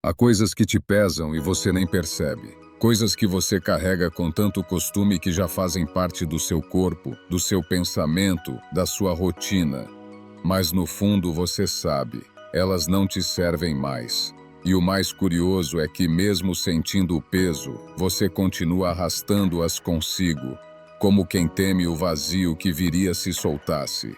Há coisas que te pesam e você nem percebe. Coisas que você carrega com tanto costume que já fazem parte do seu corpo, do seu pensamento, da sua rotina. Mas no fundo você sabe, elas não te servem mais. E o mais curioso é que, mesmo sentindo o peso, você continua arrastando-as consigo, como quem teme o vazio que viria se soltasse.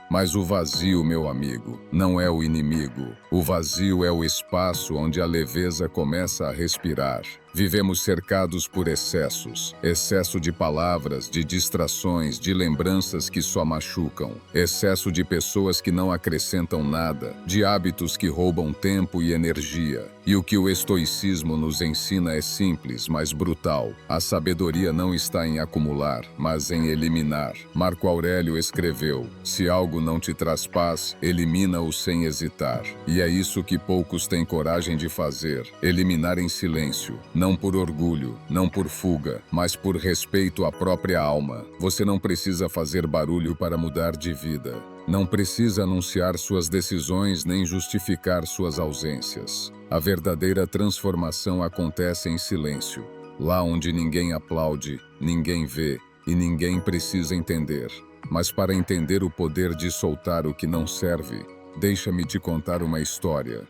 Mas o vazio, meu amigo, não é o inimigo. O vazio é o espaço onde a leveza começa a respirar. Vivemos cercados por excessos. Excesso de palavras, de distrações, de lembranças que só machucam. Excesso de pessoas que não acrescentam nada. De hábitos que roubam tempo e energia. E o que o estoicismo nos ensina é simples, mas brutal. A sabedoria não está em acumular, mas em eliminar. Marco Aurélio escreveu: se algo não te traz paz, elimina-o sem hesitar. E é isso que poucos têm coragem de fazer: eliminar em silêncio. Não por orgulho, não por fuga, mas por respeito à própria alma. Você não precisa fazer barulho para mudar de vida. Não precisa anunciar suas decisões nem justificar suas ausências. A verdadeira transformação acontece em silêncio, lá onde ninguém aplaude, ninguém vê e ninguém precisa entender. Mas para entender o poder de soltar o que não serve, deixa-me te contar uma história.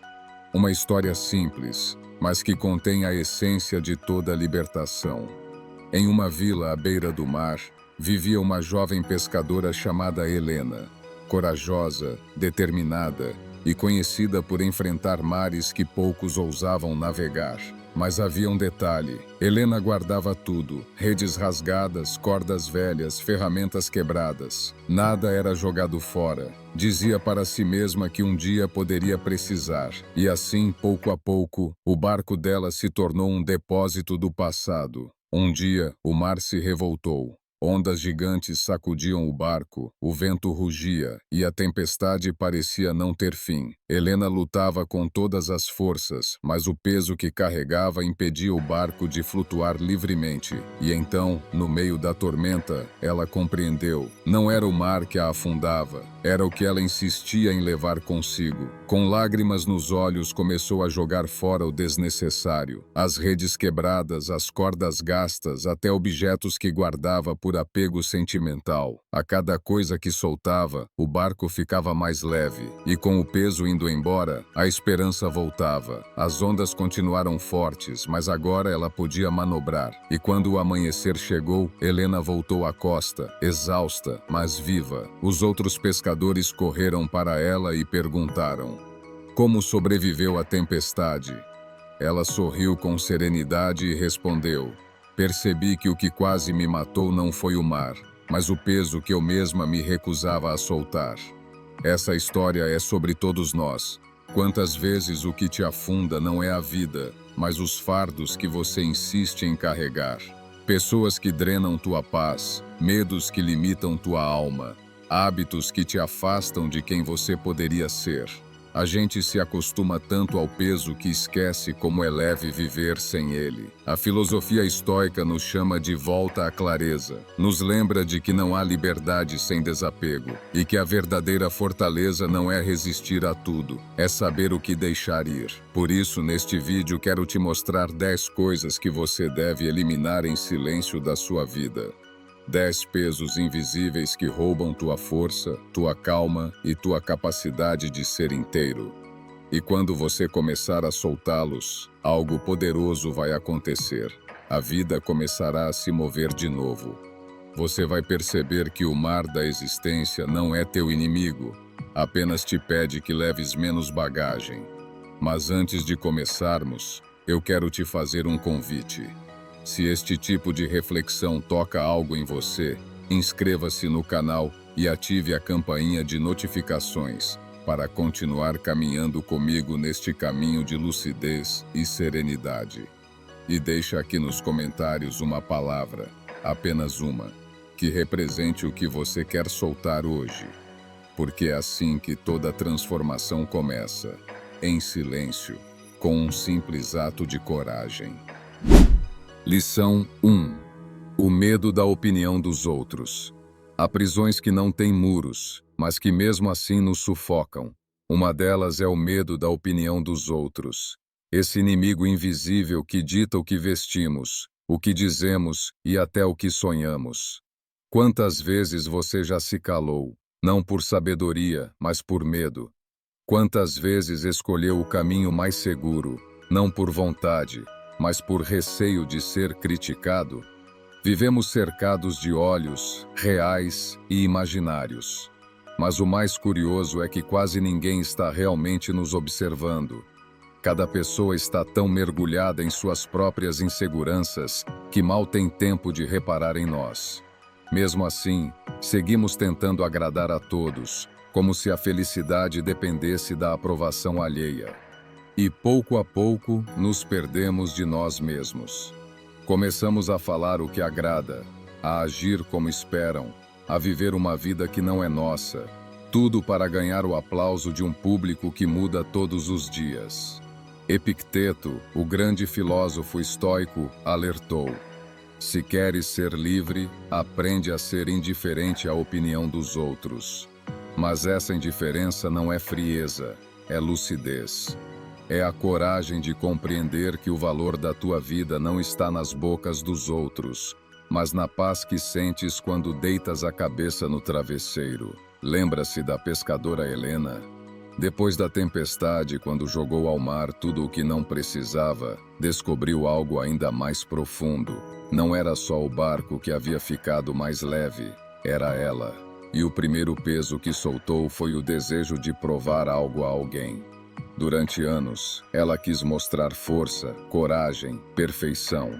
Uma história simples, mas que contém a essência de toda a libertação. Em uma vila à beira do mar, vivia uma jovem pescadora chamada Helena. Corajosa, determinada e conhecida por enfrentar mares que poucos ousavam navegar. Mas havia um detalhe: Helena guardava tudo: redes rasgadas, cordas velhas, ferramentas quebradas. Nada era jogado fora. Dizia para si mesma que um dia poderia precisar. E assim, pouco a pouco, o barco dela se tornou um depósito do passado. Um dia, o mar se revoltou. Ondas gigantes sacudiam o barco, o vento rugia e a tempestade parecia não ter fim. Helena lutava com todas as forças, mas o peso que carregava impedia o barco de flutuar livremente. E então, no meio da tormenta, ela compreendeu: não era o mar que a afundava, era o que ela insistia em levar consigo. Com lágrimas nos olhos, começou a jogar fora o desnecessário: as redes quebradas, as cordas gastas, até objetos que guardava por apego sentimental. A cada coisa que soltava, o barco ficava mais leve, e com o peso indo embora, a esperança voltava. As ondas continuaram fortes, mas agora ela podia manobrar. E quando o amanhecer chegou, Helena voltou à costa, exausta, mas viva. Os outros pescadores correram para ela e perguntaram: como sobreviveu à tempestade? Ela sorriu com serenidade e respondeu: percebi que o que quase me matou não foi o mar, mas o peso que eu mesma me recusava a soltar. Essa história é sobre todos nós. Quantas vezes o que te afunda não é a vida, mas os fardos que você insiste em carregar. Pessoas que drenam tua paz, medos que limitam tua alma, hábitos que te afastam de quem você poderia ser. A gente se acostuma tanto ao peso que esquece como é leve viver sem ele. A filosofia estoica nos chama de volta à clareza. Nos lembra de que não há liberdade sem desapego e que a verdadeira fortaleza não é resistir a tudo, é saber o que deixar ir. Por isso, neste vídeo, quero te mostrar 10 coisas que você deve eliminar em silêncio da sua vida. 10 pesos invisíveis que roubam tua força, tua calma e tua capacidade de ser inteiro. E quando você começar a soltá-los, algo poderoso vai acontecer. A vida começará a se mover de novo. Você vai perceber que o mar da existência não é teu inimigo, apenas te pede que leves menos bagagem. Mas antes de começarmos, eu quero te fazer um convite. Se este tipo de reflexão toca algo em você, inscreva-se no canal e ative a campainha de notificações para continuar caminhando comigo neste caminho de lucidez e serenidade. E deixa aqui nos comentários uma palavra, apenas uma, que represente o que você quer soltar hoje. Porque é assim que toda transformação começa, em silêncio, com um simples ato de coragem. Lição 1. O medo da opinião dos outros. Há prisões que não têm muros, mas que mesmo assim nos sufocam. Uma delas é o medo da opinião dos outros. Esse inimigo invisível que dita o que vestimos, o que dizemos e até o que sonhamos. Quantas vezes você já se calou, não por sabedoria, mas por medo? Quantas vezes escolheu o caminho mais seguro, não por vontade, mas por receio de ser criticado? Vivemos cercados de olhos, reais e imaginários. Mas o mais curioso é que quase ninguém está realmente nos observando. Cada pessoa está tão mergulhada em suas próprias inseguranças que mal tem tempo de reparar em nós. Mesmo assim, seguimos tentando agradar a todos, como se a felicidade dependesse da aprovação alheia. E pouco a pouco, nos perdemos de nós mesmos. Começamos a falar o que agrada, a agir como esperam, a viver uma vida que não é nossa, tudo para ganhar o aplauso de um público que muda todos os dias. Epicteto, o grande filósofo estoico, alertou: se queres ser livre, aprende a ser indiferente à opinião dos outros. Mas essa indiferença não é frieza, é lucidez. É a coragem de compreender que o valor da tua vida não está nas bocas dos outros, mas na paz que sentes quando deitas a cabeça no travesseiro. Lembra-se da pescadora Helena? Depois da tempestade, quando jogou ao mar tudo o que não precisava, descobriu algo ainda mais profundo. Não era só o barco que havia ficado mais leve, era ela. E o primeiro peso que soltou foi o desejo de provar algo a alguém. Durante anos, ela quis mostrar força, coragem, perfeição.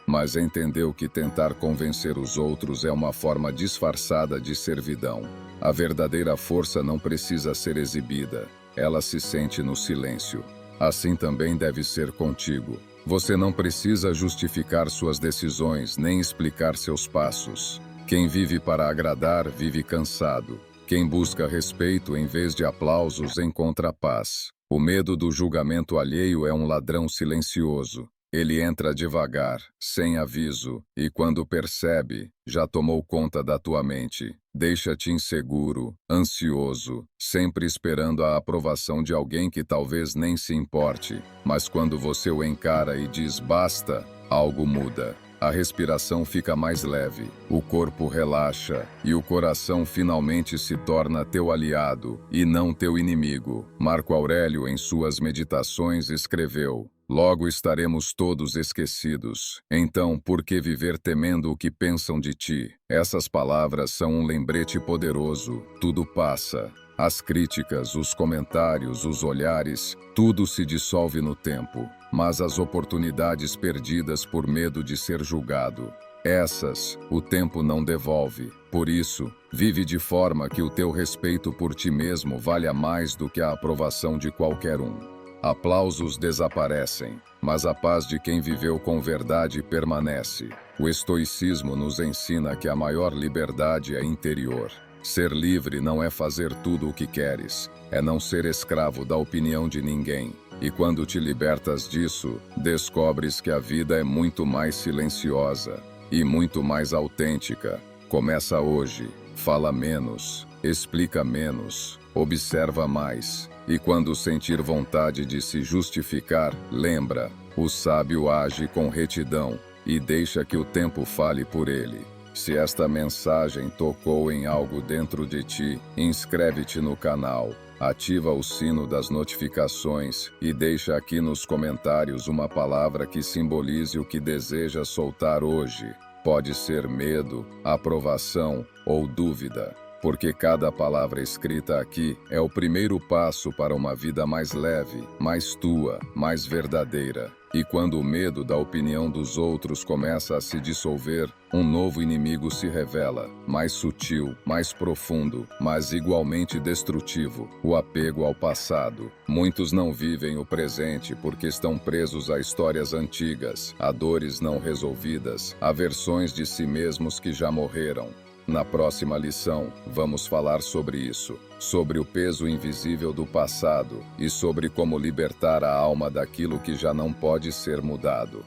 Mas entendeu que tentar convencer os outros é uma forma disfarçada de servidão. A verdadeira força não precisa ser exibida, ela se sente no silêncio. Assim também deve ser contigo. Você não precisa justificar suas decisões nem explicar seus passos. Quem vive para agradar vive cansado. Quem busca respeito em vez de aplausos encontra paz. O medo do julgamento alheio é um ladrão silencioso. Ele entra devagar, sem aviso, e quando percebe, já tomou conta da tua mente. Deixa-te inseguro, ansioso, sempre esperando a aprovação de alguém que talvez nem se importe. Mas quando você o encara e diz basta, algo muda. A respiração fica mais leve, o corpo relaxa e o coração finalmente se torna teu aliado e não teu inimigo. Marco Aurélio, em suas Meditações, escreveu: logo estaremos todos esquecidos. Então, por que viver temendo o que pensam de ti? Essas palavras são um lembrete poderoso. Tudo passa. As críticas, os comentários, os olhares, tudo se dissolve no tempo. Mas as oportunidades perdidas por medo de ser julgado, essas, o tempo não devolve. Por isso, vive de forma que o teu respeito por ti mesmo valha mais do que a aprovação de qualquer um. Aplausos desaparecem, mas a paz de quem viveu com verdade permanece. O estoicismo nos ensina que a maior liberdade é interior. Ser livre não é fazer tudo o que queres, é não ser escravo da opinião de ninguém. E quando te libertas disso, descobres que a vida é muito mais silenciosa e muito mais autêntica. Começa hoje, fala menos, explica menos, observa mais. E quando sentir vontade de se justificar, lembra, o sábio age com retidão e deixa que o tempo fale por ele. Se esta mensagem tocou em algo dentro de ti, inscreve-te no canal, ativa o sino das notificações e deixa aqui nos comentários uma palavra que simbolize o que deseja soltar hoje. Pode ser medo, aprovação ou dúvida, porque cada palavra escrita aqui é o primeiro passo para uma vida mais leve, mais tua, mais verdadeira. E quando o medo da opinião dos outros começa a se dissolver, um novo inimigo se revela, mais sutil, mais profundo, mas igualmente destrutivo: o apego ao passado. Muitos não vivem o presente porque estão presos a histórias antigas, a dores não resolvidas, a versões de si mesmos que já morreram. Na próxima lição, vamos falar sobre isso, sobre o peso invisível do passado e sobre como libertar a alma daquilo que já não pode ser mudado.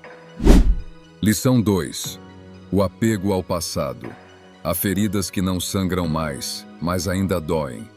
Lição 2. O apego ao passado. Há feridas que não sangram mais, mas ainda doem.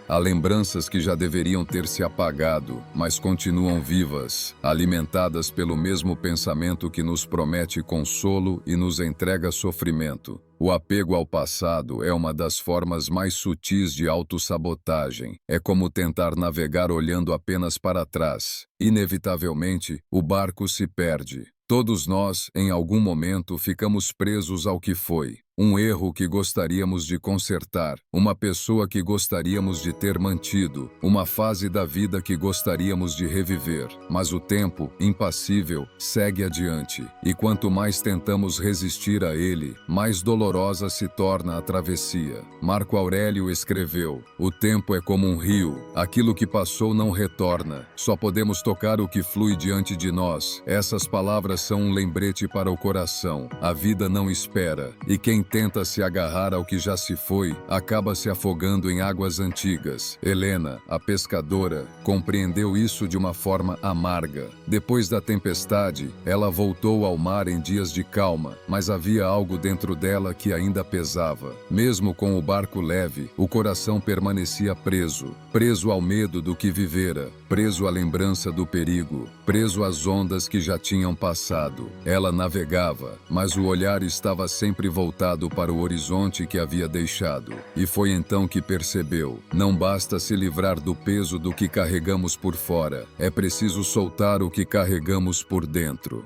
Há lembranças que já deveriam ter se apagado, mas continuam vivas, alimentadas pelo mesmo pensamento que nos promete consolo e nos entrega sofrimento. O apego ao passado é uma das formas mais sutis de autossabotagem. É como tentar navegar olhando apenas para trás. Inevitavelmente, o barco se perde. Todos nós, em algum momento, ficamos presos ao que foi. Um erro que gostaríamos de consertar, uma pessoa que gostaríamos de ter mantido, uma fase da vida que gostaríamos de reviver. Mas o tempo, impassível, segue adiante. E quanto mais tentamos resistir a ele, mais dolorosa se torna a travessia. Marco Aurélio escreveu: "O tempo é como um rio. Aquilo que passou não retorna. Só podemos tocar o que flui diante de nós." Essas palavras são um lembrete para o coração. A vida não espera. E quem tenta se agarrar ao que já se foi, acaba se afogando em águas antigas. Helena, a pescadora, compreendeu isso de uma forma amarga. Depois da tempestade, ela voltou ao mar em dias de calma, mas havia algo dentro dela que ainda pesava. Mesmo com o barco leve, o coração permanecia preso. Preso ao medo do que vivera, preso à lembrança do perigo, preso às ondas que já tinham passado. Ela navegava, mas o olhar estava sempre voltado para o horizonte que havia deixado. E foi então que percebeu: não basta se livrar do peso do que carregamos por fora, é preciso soltar o que carregamos por dentro.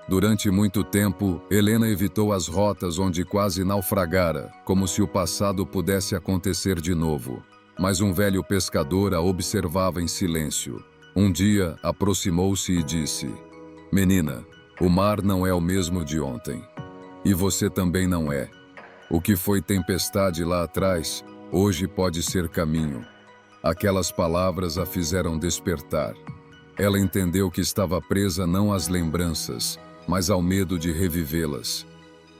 Durante muito tempo, Helena evitou as rotas onde quase naufragara, como se o passado pudesse acontecer de novo. Mas um velho pescador a observava em silêncio. Um dia, aproximou-se e disse: "Menina, o mar não é o mesmo de ontem. E você também não é. O que foi tempestade lá atrás, hoje pode ser caminho." Aquelas palavras a fizeram despertar. Ela entendeu que estava presa não às lembranças, mas ao medo de revivê-las.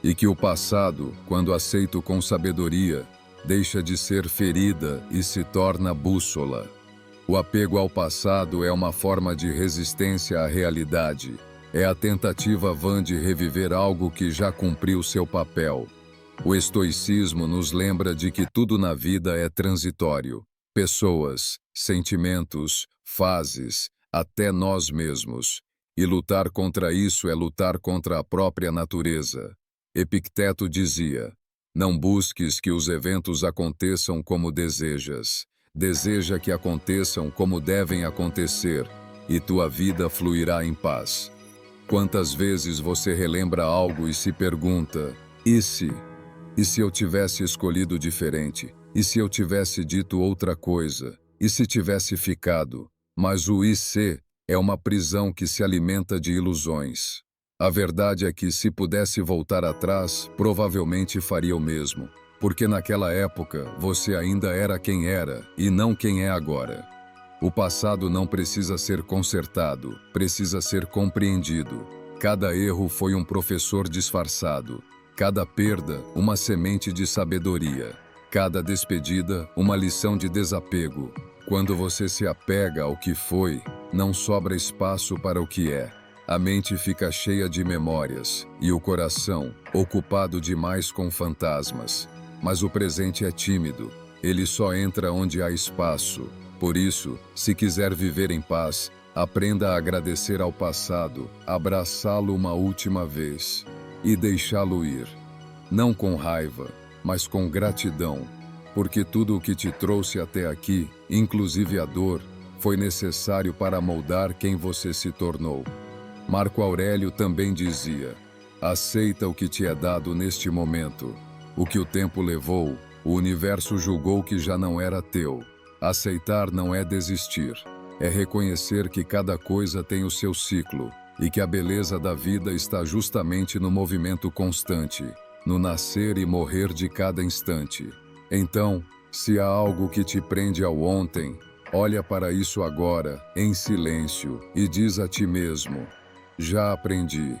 E que o passado, quando aceito com sabedoria, deixa de ser ferida e se torna bússola. O apego ao passado é uma forma de resistência à realidade. É a tentativa vã de reviver algo que já cumpriu seu papel. O estoicismo nos lembra de que tudo na vida é transitório. Pessoas, sentimentos, fases, até nós mesmos. E lutar contra isso é lutar contra a própria natureza. Epicteto dizia: "Não busques que os eventos aconteçam como desejas. Deseja que aconteçam como devem acontecer, e tua vida fluirá em paz." Quantas vezes você relembra algo e se pergunta: e se? E se eu tivesse escolhido diferente? E se eu tivesse dito outra coisa? E se tivesse ficado? Mas o "e se" é uma prisão que se alimenta de ilusões. A verdade é que, se pudesse voltar atrás, provavelmente faria o mesmo. Porque naquela época, você ainda era quem era, e não quem é agora. O passado não precisa ser consertado, precisa ser compreendido. Cada erro foi um professor disfarçado. Cada perda, uma semente de sabedoria. Cada despedida, uma lição de desapego. Quando você se apega ao que foi, não sobra espaço para o que é. A mente fica cheia de memórias, e o coração, ocupado demais com fantasmas. Mas o presente é tímido, ele só entra onde há espaço. Por isso, se quiser viver em paz, aprenda a agradecer ao passado, abraçá-lo uma última vez e deixá-lo ir. Não com raiva, mas com gratidão, porque tudo o que te trouxe até aqui, inclusive a dor, foi necessário para moldar quem você se tornou. Marco Aurélio também dizia: "Aceita o que te é dado neste momento. O que o tempo levou, o universo julgou que já não era teu." Aceitar não é desistir, é reconhecer que cada coisa tem o seu ciclo e que a beleza da vida está justamente no movimento constante, no nascer e morrer de cada instante. Então, se há algo que te prende ao ontem, olha para isso agora, em silêncio, e diz a ti mesmo: "Já aprendi,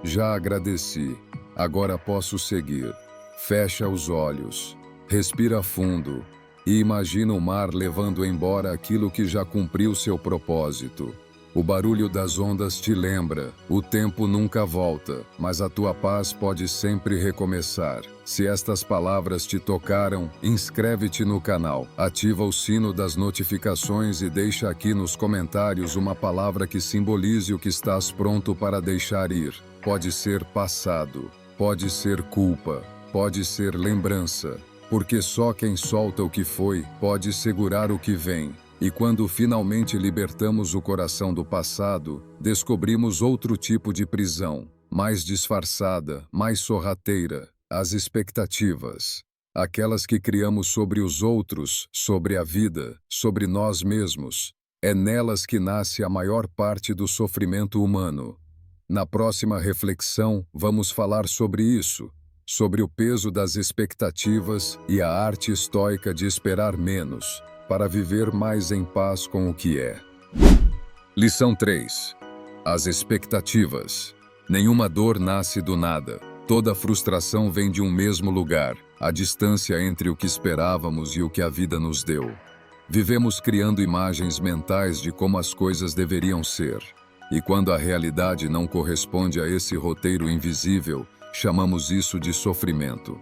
já agradeci, agora posso seguir." Fecha os olhos, respira fundo e imagina o mar levando embora aquilo que já cumpriu seu propósito. O barulho das ondas te lembra, o tempo nunca volta, mas a tua paz pode sempre recomeçar. Se estas palavras te tocaram, inscreve-te no canal, ativa o sino das notificações e deixa aqui nos comentários uma palavra que simbolize o que estás pronto para deixar ir. Pode ser passado, pode ser culpa, pode ser lembrança, porque só quem solta o que foi pode segurar o que vem. E quando finalmente libertamos o coração do passado, descobrimos outro tipo de prisão, mais disfarçada, mais sorrateira, as expectativas. Aquelas que criamos sobre os outros, sobre a vida, sobre nós mesmos. É nelas que nasce a maior parte do sofrimento humano. Na próxima reflexão, vamos falar sobre isso, sobre o peso das expectativas e a arte estoica de esperar menos, para viver mais em paz com o que é. Lição 3. As expectativas. Nenhuma dor nasce do nada. Toda frustração vem de um mesmo lugar, a distância entre o que esperávamos e o que a vida nos deu. Vivemos criando imagens mentais de como as coisas deveriam ser. E quando a realidade não corresponde a esse roteiro invisível, chamamos isso de sofrimento.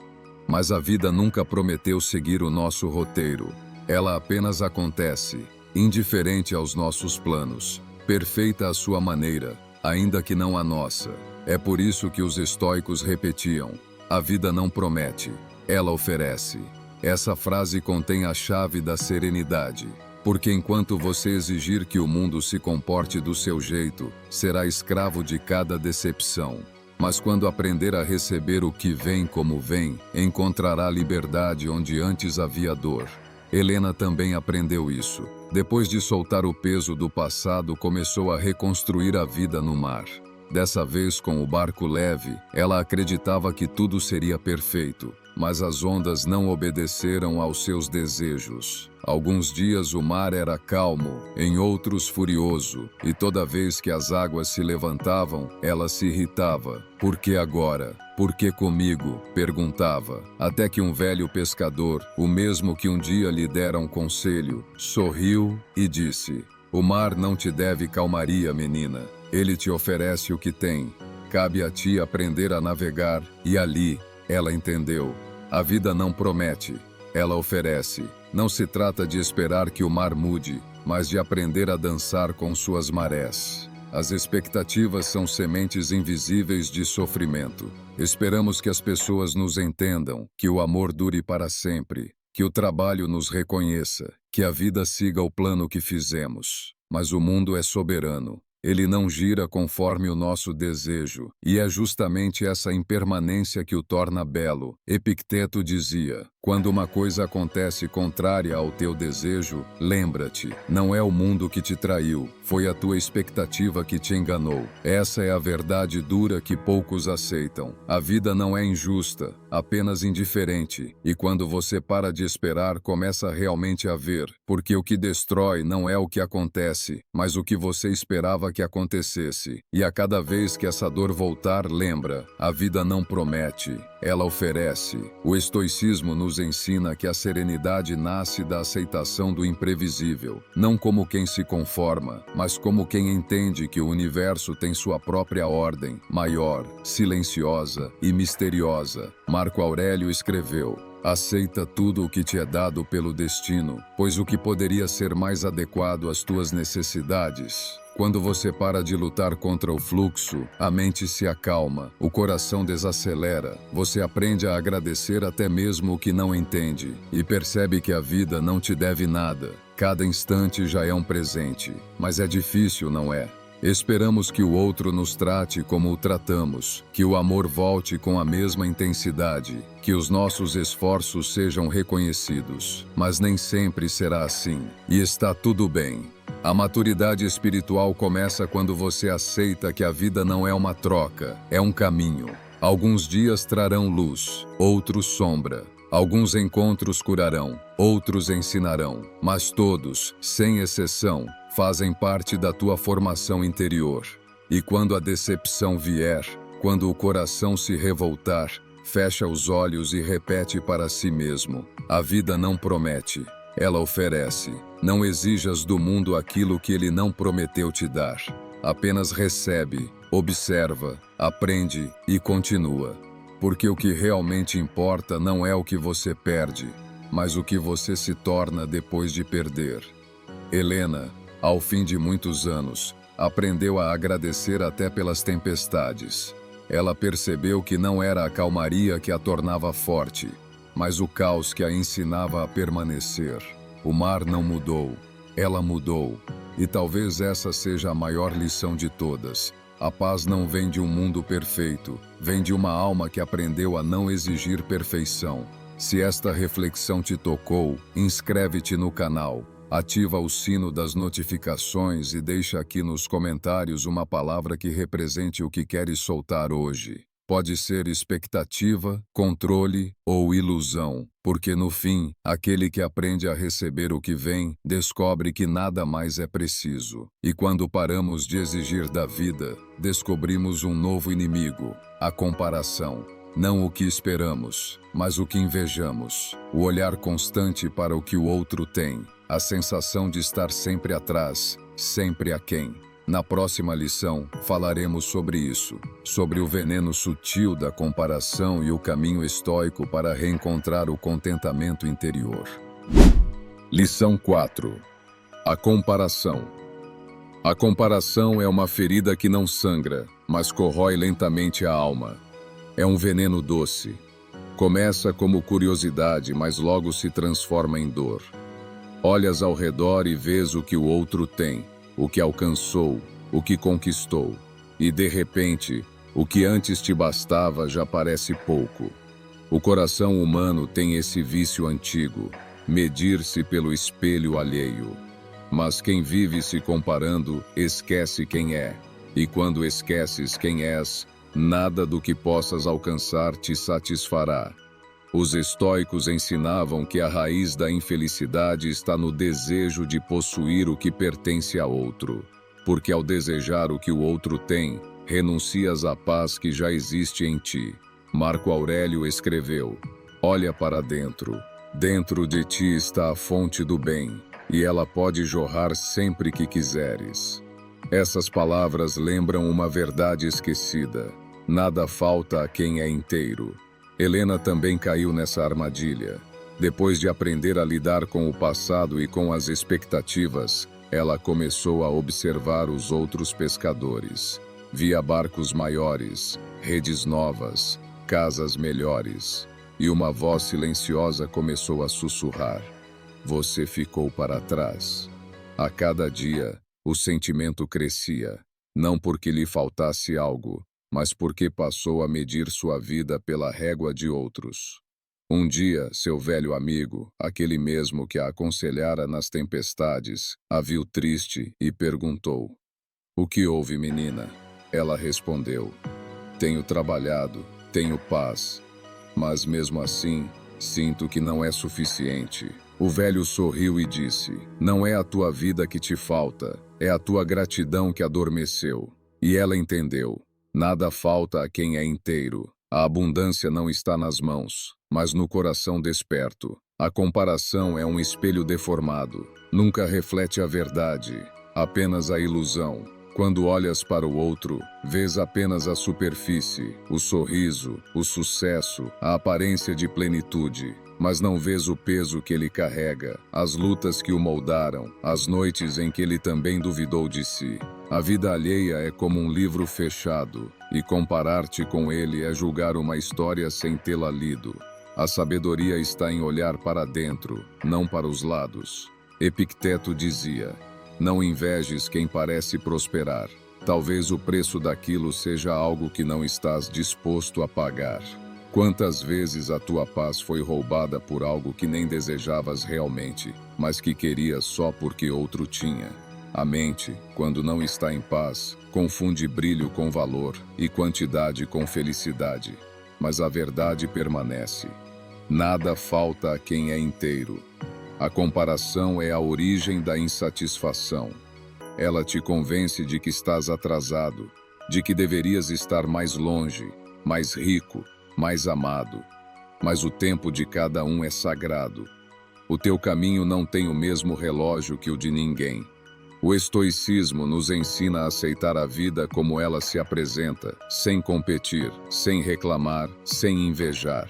Mas a vida nunca prometeu seguir o nosso roteiro. Ela apenas acontece, indiferente aos nossos planos, perfeita à sua maneira, ainda que não a nossa. É por isso que os estoicos repetiam: a vida não promete, ela oferece. Essa frase contém a chave da serenidade, porque enquanto você exigir que o mundo se comporte do seu jeito, será escravo de cada decepção. Mas quando aprender a receber o que vem como vem, encontrará liberdade onde antes havia dor. Helena também aprendeu isso. Depois de soltar o peso do passado, começou a reconstruir a vida no mar. Dessa vez, com o barco leve, ela acreditava que tudo seria perfeito, mas as ondas não obedeceram aos seus desejos. Alguns dias o mar era calmo, em outros furioso, e toda vez que as águas se levantavam, ela se irritava. Por que agora? Por que comigo? Perguntava, até que um velho pescador, o mesmo que um dia lhe dera um conselho, sorriu e disse: o mar não te deve calmaria, menina. Ele te oferece o que tem. Cabe a ti aprender a navegar, e ali, ela entendeu. A vida não promete, ela oferece. Não se trata de esperar que o mar mude, mas de aprender a dançar com suas marés. As expectativas são sementes invisíveis de sofrimento. Esperamos que as pessoas nos entendam, que o amor dure para sempre, que o trabalho nos reconheça, que a vida siga o plano que fizemos. Mas o mundo é soberano. Ele não gira conforme o nosso desejo, e é justamente essa impermanência que o torna belo. Epicteto dizia: quando uma coisa acontece contrária ao teu desejo, lembra-te, não é o mundo que te traiu, foi a tua expectativa que te enganou. Essa é a verdade dura que poucos aceitam. A vida não é injusta, apenas indiferente, e quando você para de esperar, começa realmente a ver, porque o que destrói não é o que acontece, mas o que você esperava que acontecesse. E a cada vez que essa dor voltar, lembra, a vida não promete, ela oferece. O estoicismo nos ensina que a serenidade nasce da aceitação do imprevisível, não como quem se conforma, mas como quem entende que o universo tem sua própria ordem, maior, silenciosa e misteriosa. Marco Aurélio escreveu: aceita tudo o que te é dado pelo destino, pois o que poderia ser mais adequado às tuas necessidades. Quando você para de lutar contra o fluxo, a mente se acalma, o coração desacelera, você aprende a agradecer até mesmo o que não entende, e percebe que a vida não te deve nada. Cada instante já é um presente, mas é difícil, não é? Esperamos que o outro nos trate como o tratamos, que o amor volte com a mesma intensidade, que os nossos esforços sejam reconhecidos. Mas nem sempre será assim, e está tudo bem. A maturidade espiritual começa quando você aceita que a vida não é uma troca, é um caminho. Alguns dias trarão luz, outros sombra. Alguns encontros curarão, outros ensinarão, mas todos, sem exceção, fazem parte da tua formação interior. E quando a decepção vier, quando o coração se revoltar, fecha os olhos e repete para si mesmo: a vida não promete, Ela oferece. Não exijas do mundo aquilo que ele não prometeu te dar. Apenas recebe, observa, aprende e continua. Porque o que realmente importa não é o que você perde, mas o que você se torna depois de perder. Helena, ao fim de muitos anos, aprendeu a agradecer até pelas tempestades. Ela percebeu que não era a calmaria que a tornava forte, mas o caos que a ensinava a permanecer. O mar não mudou, ela mudou. E talvez essa seja a maior lição de todas. A paz não vem de um mundo perfeito, vem de uma alma que aprendeu a não exigir perfeição. Se esta reflexão te tocou, inscreve-te no canal, ativa o sino das notificações e deixa aqui nos comentários uma palavra que represente o que queres soltar hoje. Pode ser expectativa, controle ou ilusão, porque no fim, aquele que aprende a receber o que vem, descobre que nada mais é preciso. E quando paramos de exigir da vida, descobrimos um novo inimigo, a comparação. Não o que esperamos, mas o que invejamos. O olhar constante para o que o outro tem. A sensação de estar sempre atrás, sempre aquém. Na próxima lição, falaremos sobre isso, sobre o veneno sutil da comparação e o caminho estoico para reencontrar o contentamento interior. Lição 4. A comparação. A comparação é uma ferida que não sangra, mas corrói lentamente a alma. É um veneno doce. Começa como curiosidade, mas logo se transforma em dor. Olhas ao redor e vês o que o outro tem, o que alcançou, o que conquistou. E de repente, o que antes te bastava já parece pouco. O coração humano tem esse vício antigo, medir-se pelo espelho alheio. Mas quem vive se comparando, esquece quem é. E quando esqueces quem és, nada do que possas alcançar te satisfará. Os estoicos ensinavam que a raiz da infelicidade está no desejo de possuir o que pertence a outro. Porque ao desejar o que o outro tem, renuncias à paz que já existe em ti. Marco Aurélio escreveu: olha para dentro. Dentro de ti está a fonte do bem, e ela pode jorrar sempre que quiseres. Essas palavras lembram uma verdade esquecida. Nada falta a quem é inteiro. Helena também caiu nessa armadilha. Depois de aprender a lidar com o passado e com as expectativas, ela começou a observar os outros pescadores. Via barcos maiores, redes novas, casas melhores. E uma voz silenciosa começou a sussurrar: você ficou para trás. A cada dia, o sentimento crescia, não porque lhe faltasse algo, mas porque passou a medir sua vida pela régua de outros. Um dia, seu velho amigo, aquele mesmo que a aconselhara nas tempestades, a viu triste e perguntou: o que houve, menina? Ela respondeu: tenho trabalhado, tenho paz, mas mesmo assim, sinto que não é suficiente. O velho sorriu e disse: não é a tua vida que te falta, é a tua gratidão que adormeceu. E ela entendeu: nada falta a quem é inteiro. A abundância não está nas mãos, mas no coração desperto. A comparação é um espelho deformado. Nunca reflete a verdade, apenas a ilusão. Quando olhas para o outro, vês apenas a superfície, o sorriso, o sucesso, a aparência de plenitude. Mas não vês o peso que ele carrega, as lutas que o moldaram, as noites em que ele também duvidou de si. A vida alheia é como um livro fechado, e comparar-te com ele é julgar uma história sem tê-la lido. A sabedoria está em olhar para dentro, não para os lados. Epicteto dizia: não invejes quem parece prosperar. Talvez o preço daquilo seja algo que não estás disposto a pagar. Quantas vezes a tua paz foi roubada por algo que nem desejavas realmente, mas que querias só porque outro tinha? A mente, quando não está em paz, confunde brilho com valor e quantidade com felicidade. Mas a verdade permanece. Nada falta a quem é inteiro. A comparação é a origem da insatisfação. Ela te convence de que estás atrasado, de que deverias estar mais longe, mais rico, mais amado. Mas o tempo de cada um é sagrado. O teu caminho não tem o mesmo relógio que o de ninguém. O estoicismo nos ensina a aceitar a vida como ela se apresenta, sem competir, sem reclamar, sem invejar.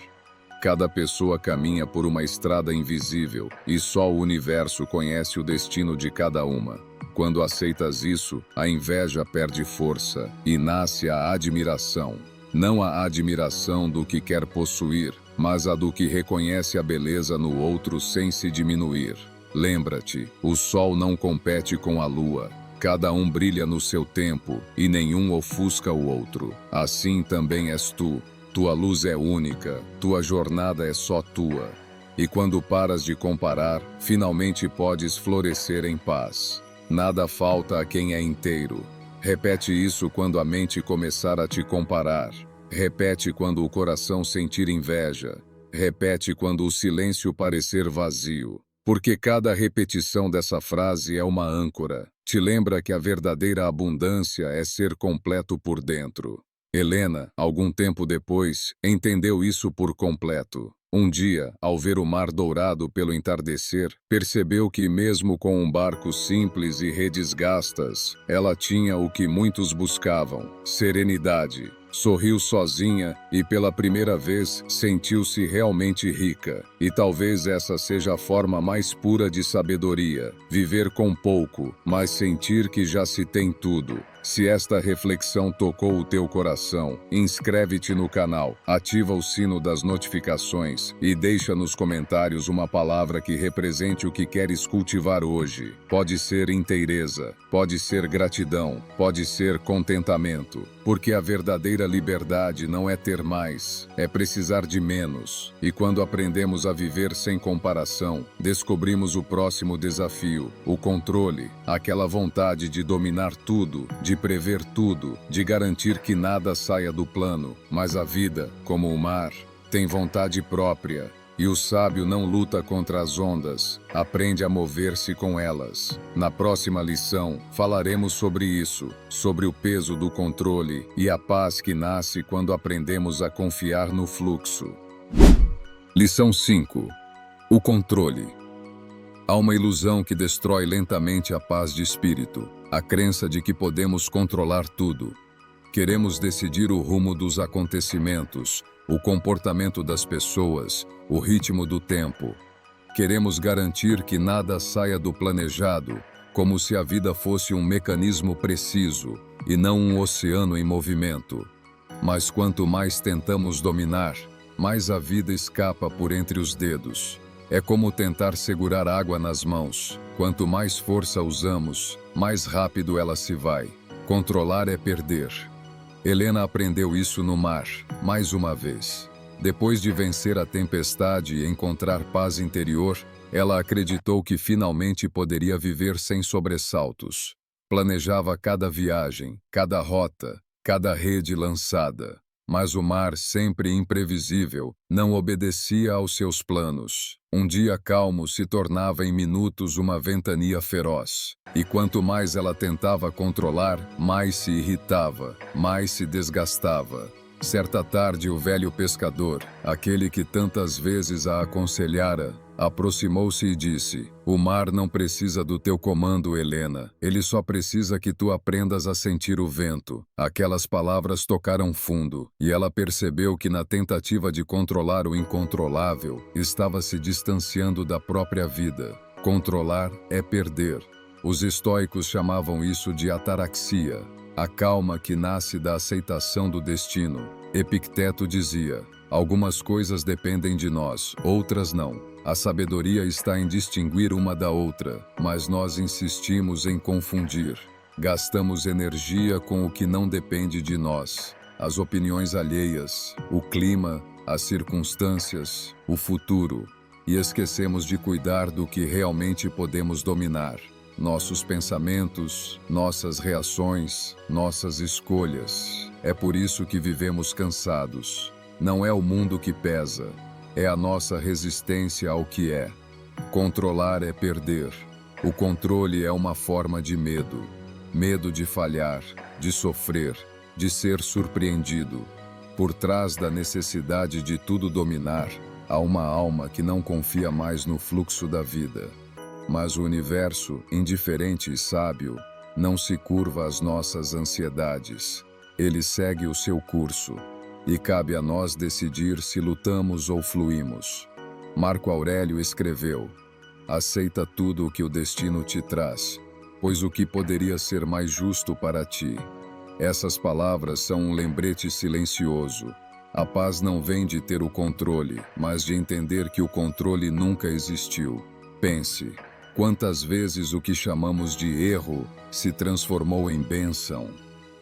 Cada pessoa caminha por uma estrada invisível e só o universo conhece o destino de cada uma. Quando aceitas isso, a inveja perde força e nasce a admiração. Não a admiração do que quer possuir, mas a do que reconhece a beleza no outro sem se diminuir. Lembra-te, o sol não compete com a lua. Cada um brilha no seu tempo e nenhum ofusca o outro. Assim também és tu. Tua luz é única, tua jornada é só tua. E quando paras de comparar, finalmente podes florescer em paz. Nada falta a quem é inteiro. Repete isso quando a mente começar a te comparar. Repete quando o coração sentir inveja. Repete quando o silêncio parecer vazio. Porque cada repetição dessa frase é uma âncora. Te lembra que a verdadeira abundância é ser completo por dentro. Helena, algum tempo depois, entendeu isso por completo. Um dia, ao ver o mar dourado pelo entardecer, percebeu que mesmo com um barco simples e redes gastas, ela tinha o que muitos buscavam: serenidade. Sorriu sozinha e pela primeira vez sentiu-se realmente rica. E talvez essa seja a forma mais pura de sabedoria: viver com pouco, mas sentir que já se tem tudo. Se esta reflexão tocou o teu coração, inscreve-te no canal, ativa o sino das notificações e deixa nos comentários uma palavra que represente o que queres cultivar hoje. Pode ser inteireza, pode ser gratidão, pode ser contentamento. Porque a verdadeira liberdade não é ter mais, é precisar de menos. E quando aprendemos a viver sem comparação, descobrimos o próximo desafio: o controle, aquela vontade de dominar tudo, de prever tudo, de garantir que nada saia do plano. Mas a vida, como o mar, tem vontade própria. E o sábio não luta contra as ondas, aprende a mover-se com elas. Na próxima lição, falaremos sobre isso, sobre o peso do controle e a paz que nasce quando aprendemos a confiar no fluxo. Lição 5. O controle. Há uma ilusão que destrói lentamente a paz de espírito, a crença de que podemos controlar tudo. Queremos decidir o rumo dos acontecimentos, o comportamento das pessoas, o ritmo do tempo. Queremos garantir que nada saia do planejado, como se a vida fosse um mecanismo preciso e não um oceano em movimento. Mas quanto mais tentamos dominar, mais a vida escapa por entre os dedos. É como tentar segurar água nas mãos. Quanto mais força usamos, mais rápido ela se vai. Controlar é perder. Helena aprendeu isso no mar, mais uma vez. Depois de vencer a tempestade e encontrar paz interior, ela acreditou que finalmente poderia viver sem sobressaltos. Planejava cada viagem, cada rota, cada rede lançada. Mas o mar, sempre imprevisível, não obedecia aos seus planos. Um dia calmo se tornava em minutos uma ventania feroz. E quanto mais ela tentava controlar, mais se irritava, mais se desgastava. Certa tarde, o velho pescador, aquele que tantas vezes a aconselhara, aproximou-se e disse: "O mar não precisa do teu comando, Helena. Ele só precisa que tu aprendas a sentir o vento." Aquelas palavras tocaram fundo, e ela percebeu que na tentativa de controlar o incontrolável, estava se distanciando da própria vida. Controlar é perder. Os estoicos chamavam isso de ataraxia, a calma que nasce da aceitação do destino. Epicteto dizia: "Algumas coisas dependem de nós, outras não. A sabedoria está em distinguir uma da outra, mas nós insistimos em confundir. Gastamos energia com o que não depende de nós, as opiniões alheias, o clima, as circunstâncias, o futuro, e esquecemos de cuidar do que realmente podemos dominar. Nossos pensamentos, nossas reações, nossas escolhas. É por isso que vivemos cansados. Não é o mundo que pesa, é a nossa resistência ao que é. Controlar é perder. O controle é uma forma de medo. Medo de falhar, de sofrer, de ser surpreendido. Por trás da necessidade de tudo dominar, Há uma alma que não confia mais no fluxo da vida. Mas o universo, indiferente e sábio, não se curva às nossas ansiedades. Ele segue o seu curso. E cabe a nós decidir se lutamos ou fluímos. Marco Aurélio escreveu: aceita tudo o que o destino te traz, pois o que poderia ser mais justo para ti? Essas palavras são um lembrete silencioso. A paz não vem de ter o controle, mas de entender que o controle nunca existiu. Pense, quantas vezes o que chamamos de erro se transformou em bênção?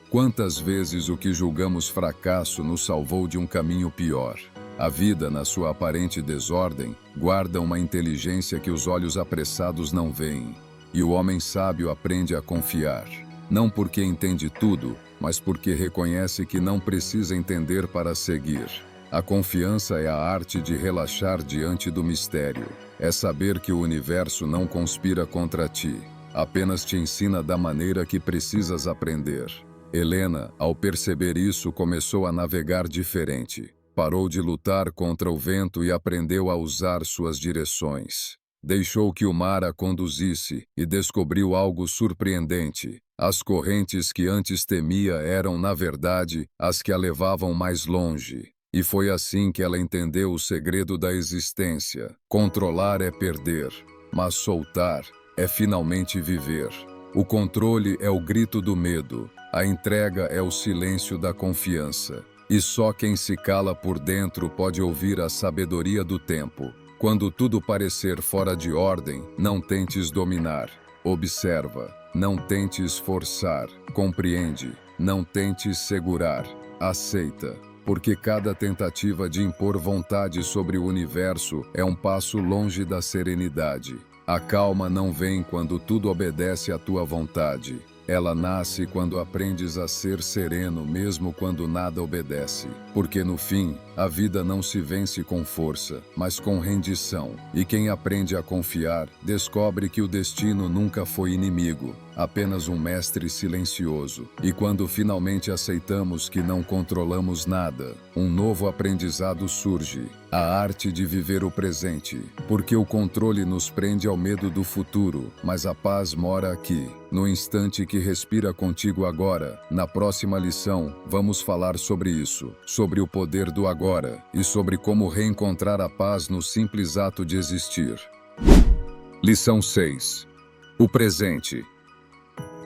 Quantas vezes o que julgamos fracasso nos salvou de um caminho pior? A vida, na sua aparente desordem, guarda uma inteligência que os olhos apressados não veem. E o homem sábio aprende a confiar. Não porque entende tudo, mas porque reconhece que não precisa entender para seguir. A confiança é a arte de relaxar diante do mistério. É saber que o universo não conspira contra ti, apenas te ensina da maneira que precisas aprender. Helena, ao perceber isso, começou a navegar diferente. Parou de lutar contra o vento e aprendeu a usar suas direções. Deixou que o mar a conduzisse e descobriu algo surpreendente. As correntes que antes temia eram, na verdade, as que a levavam mais longe. E foi assim que ela entendeu o segredo da existência. Controlar é perder, mas soltar é finalmente viver. O controle é o grito do medo, a entrega é o silêncio da confiança. E só quem se cala por dentro pode ouvir a sabedoria do tempo. Quando tudo parecer fora de ordem, não tentes dominar. Observa, não tentes forçar. Compreende, não tentes segurar. Aceita, porque cada tentativa de impor vontade sobre o universo é um passo longe da serenidade. A calma não vem quando tudo obedece à tua vontade. Ela nasce quando aprendes a ser sereno mesmo quando nada obedece. Porque no fim, a vida não se vence com força, mas com rendição. E quem aprende a confiar, descobre que o destino nunca foi inimigo, apenas um mestre silencioso. E quando finalmente aceitamos que não controlamos nada, um novo aprendizado surge. A arte de viver o presente. Porque o controle nos prende ao medo do futuro, mas a paz mora aqui, no instante que respira contigo agora. Na próxima lição, vamos falar sobre isso, sobre o poder do agora e sobre como reencontrar a paz no simples ato de existir. Lição 6. O presente.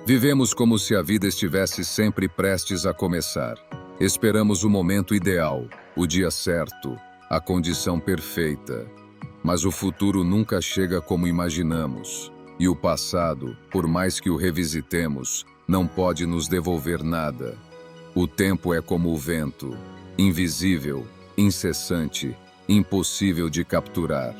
Vivemos como se a vida estivesse sempre prestes a começar. Esperamos o momento ideal, o dia certo, a condição perfeita. Mas o futuro nunca chega como imaginamos. E o passado, por mais que o revisitemos, não pode nos devolver nada. O tempo é como o vento, invisível, incessante, impossível de capturar.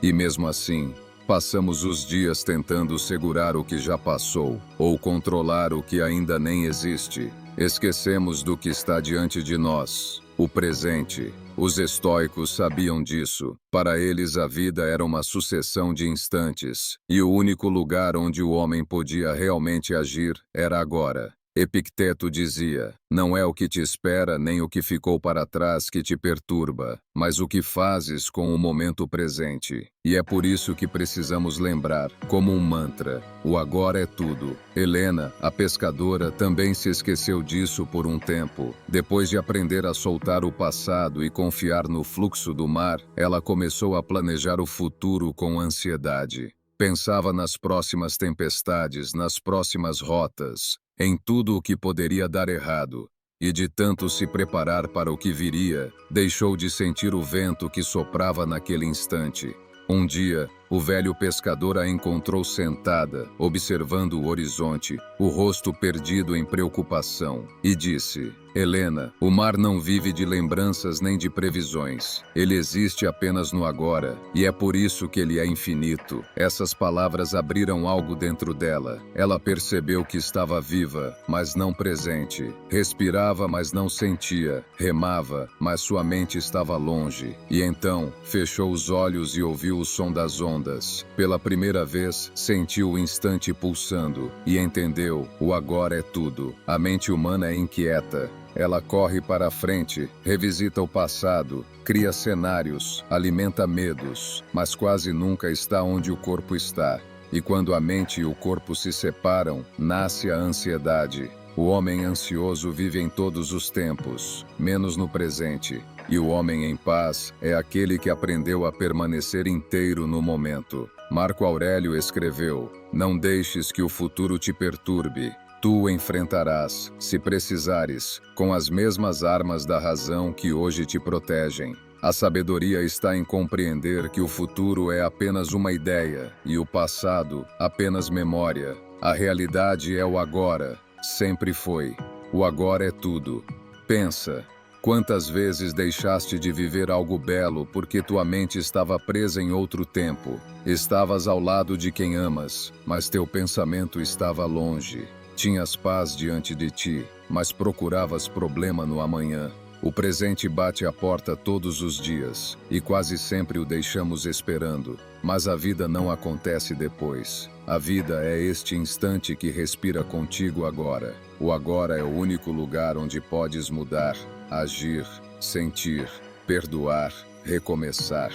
E mesmo assim, passamos os dias tentando segurar o que já passou, ou controlar o que ainda nem existe. Esquecemos do que está diante de nós, o presente. Os estoicos sabiam disso. Para eles a vida era uma sucessão de instantes, e o único lugar onde o homem podia realmente agir era agora. Epicteto dizia: não é o que te espera nem o que ficou para trás que te perturba, mas o que fazes com o momento presente. E é por isso que precisamos lembrar, como um mantra, o agora é tudo. Helena, a pescadora, também se esqueceu disso por um tempo. Depois de aprender a soltar o passado e confiar no fluxo do mar, ela começou a planejar o futuro com ansiedade. Pensava nas próximas tempestades, nas próximas rotas, em tudo o que poderia dar errado, e de tanto se preparar para o que viria, deixou de sentir o vento que soprava naquele instante. Um dia, o velho pescador a encontrou sentada, observando o horizonte, o rosto perdido em preocupação, e disse: Helena, o mar não vive de lembranças nem de previsões. Ele existe apenas no agora, e é por isso que ele é infinito. Essas palavras abriram algo dentro dela. Ela percebeu que estava viva, mas não presente. Respirava, mas não sentia. Remava, mas sua mente estava longe. E então, fechou os olhos e ouviu o som das ondas. ondas. Pela primeira vez, sentiu o instante pulsando e entendeu: o agora é tudo. A mente humana é inquieta. Ela corre para a frente, revisita o passado, cria cenários, alimenta medos, mas quase nunca está onde o corpo está. E quando a mente e o corpo se separam, nasce a ansiedade. O homem ansioso vive em todos os tempos, menos no presente. E o homem em paz é aquele que aprendeu a permanecer inteiro no momento. Marco Aurélio escreveu: "Não deixes que o futuro te perturbe. Tu o enfrentarás, se precisares, com as mesmas armas da razão que hoje te protegem." A sabedoria está em compreender que o futuro é apenas uma ideia e o passado apenas memória. A realidade é o agora, sempre foi. O agora é tudo. Pensa, quantas vezes deixaste de viver algo belo porque tua mente estava presa em outro tempo? Estavas ao lado de quem amas, mas teu pensamento estava longe. Tinhas paz diante de ti, mas procuravas problema no amanhã. O presente bate à porta todos os dias, e quase sempre o deixamos esperando. Mas a vida não acontece depois. A vida é este instante que respira contigo agora. O agora é o único lugar onde podes mudar, agir, sentir, perdoar, recomeçar.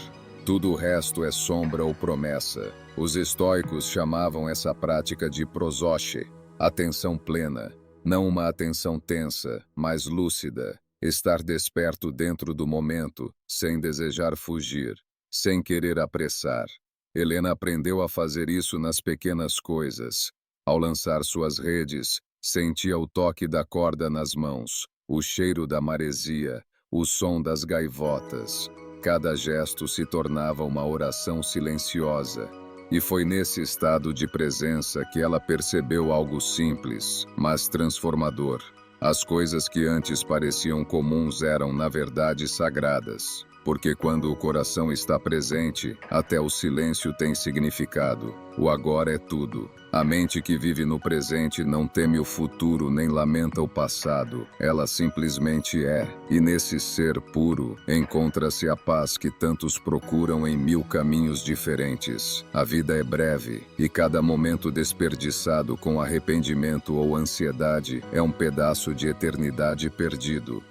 Tudo o resto é sombra ou promessa. Os estoicos chamavam essa prática de prosoche, atenção plena. Não uma atenção tensa, mas lúcida. Estar desperto dentro do momento, sem desejar fugir, sem querer apressar. Helena aprendeu a fazer isso nas pequenas coisas. Ao lançar suas redes, sentia o toque da corda nas mãos, o cheiro da maresia, o som das gaivotas. Cada gesto se tornava uma oração silenciosa. E foi nesse estado de presença que ela percebeu algo simples, mas transformador. As coisas que antes pareciam comuns eram, na verdade, sagradas. Porque quando o coração está presente, até o silêncio tem significado. O agora é tudo. A mente que vive no presente não teme o futuro nem lamenta o passado. Ela simplesmente é. E nesse ser puro, encontra-se a paz que tantos procuram em 1000 caminhos diferentes. A vida é breve, e cada momento desperdiçado com arrependimento ou ansiedade é um pedaço de eternidade perdido.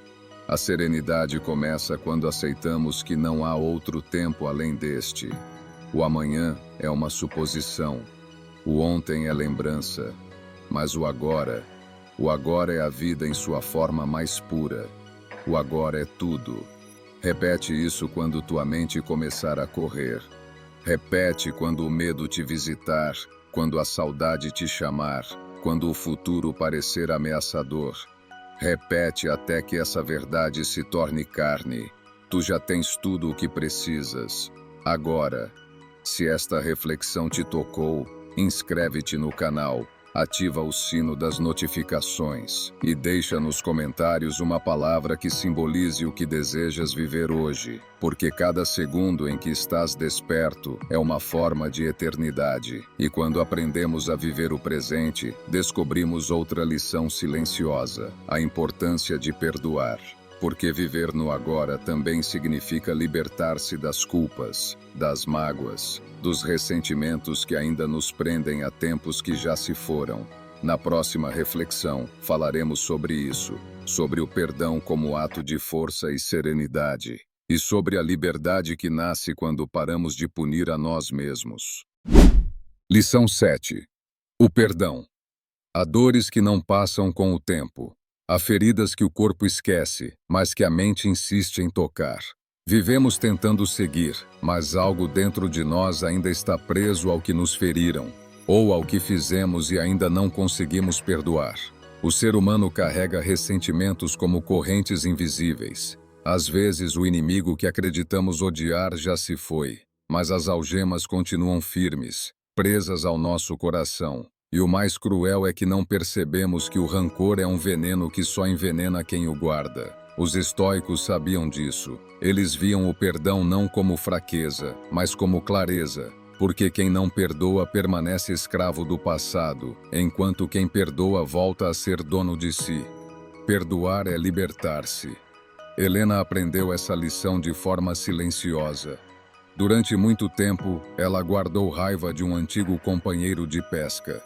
A serenidade começa quando aceitamos que não há outro tempo além deste. O amanhã é uma suposição. O ontem é lembrança. Mas o agora é a vida em sua forma mais pura. O agora é tudo. Repete isso quando tua mente começar a correr. Repete quando o medo te visitar, quando a saudade te chamar, quando o futuro parecer ameaçador. Repete até que essa verdade se torne carne. Tu já tens tudo o que precisas. Agora, se esta reflexão te tocou, inscreve-te no canal, ativa o sino das notificações e deixa nos comentários uma palavra que simbolize o que desejas viver hoje, porque cada segundo em que estás desperto é uma forma de eternidade. E quando aprendemos a viver o presente, descobrimos outra lição silenciosa: a importância de perdoar. Porque viver no agora também significa libertar-se das culpas, das mágoas, dos ressentimentos que ainda nos prendem a tempos que já se foram. Na próxima reflexão, falaremos sobre isso, sobre o perdão como ato de força e serenidade, e sobre a liberdade que nasce quando paramos de punir a nós mesmos. Lição 7. O perdão. Há dores que não passam com o tempo. Há feridas que o corpo esquece, mas que a mente insiste em tocar. Vivemos tentando seguir, mas algo dentro de nós ainda está preso ao que nos feriram, ou ao que fizemos e ainda não conseguimos perdoar. O ser humano carrega ressentimentos como correntes invisíveis. Às vezes o inimigo que acreditamos odiar já se foi, mas as algemas continuam firmes, presas ao nosso coração. E o mais cruel é que não percebemos que o rancor é um veneno que só envenena quem o guarda. Os estoicos sabiam disso. Eles viam o perdão não como fraqueza, mas como clareza, porque quem não perdoa permanece escravo do passado, enquanto quem perdoa volta a ser dono de si. Perdoar é libertar-se. Helena aprendeu essa lição de forma silenciosa. Durante muito tempo, ela guardou raiva de um antigo companheiro de pesca.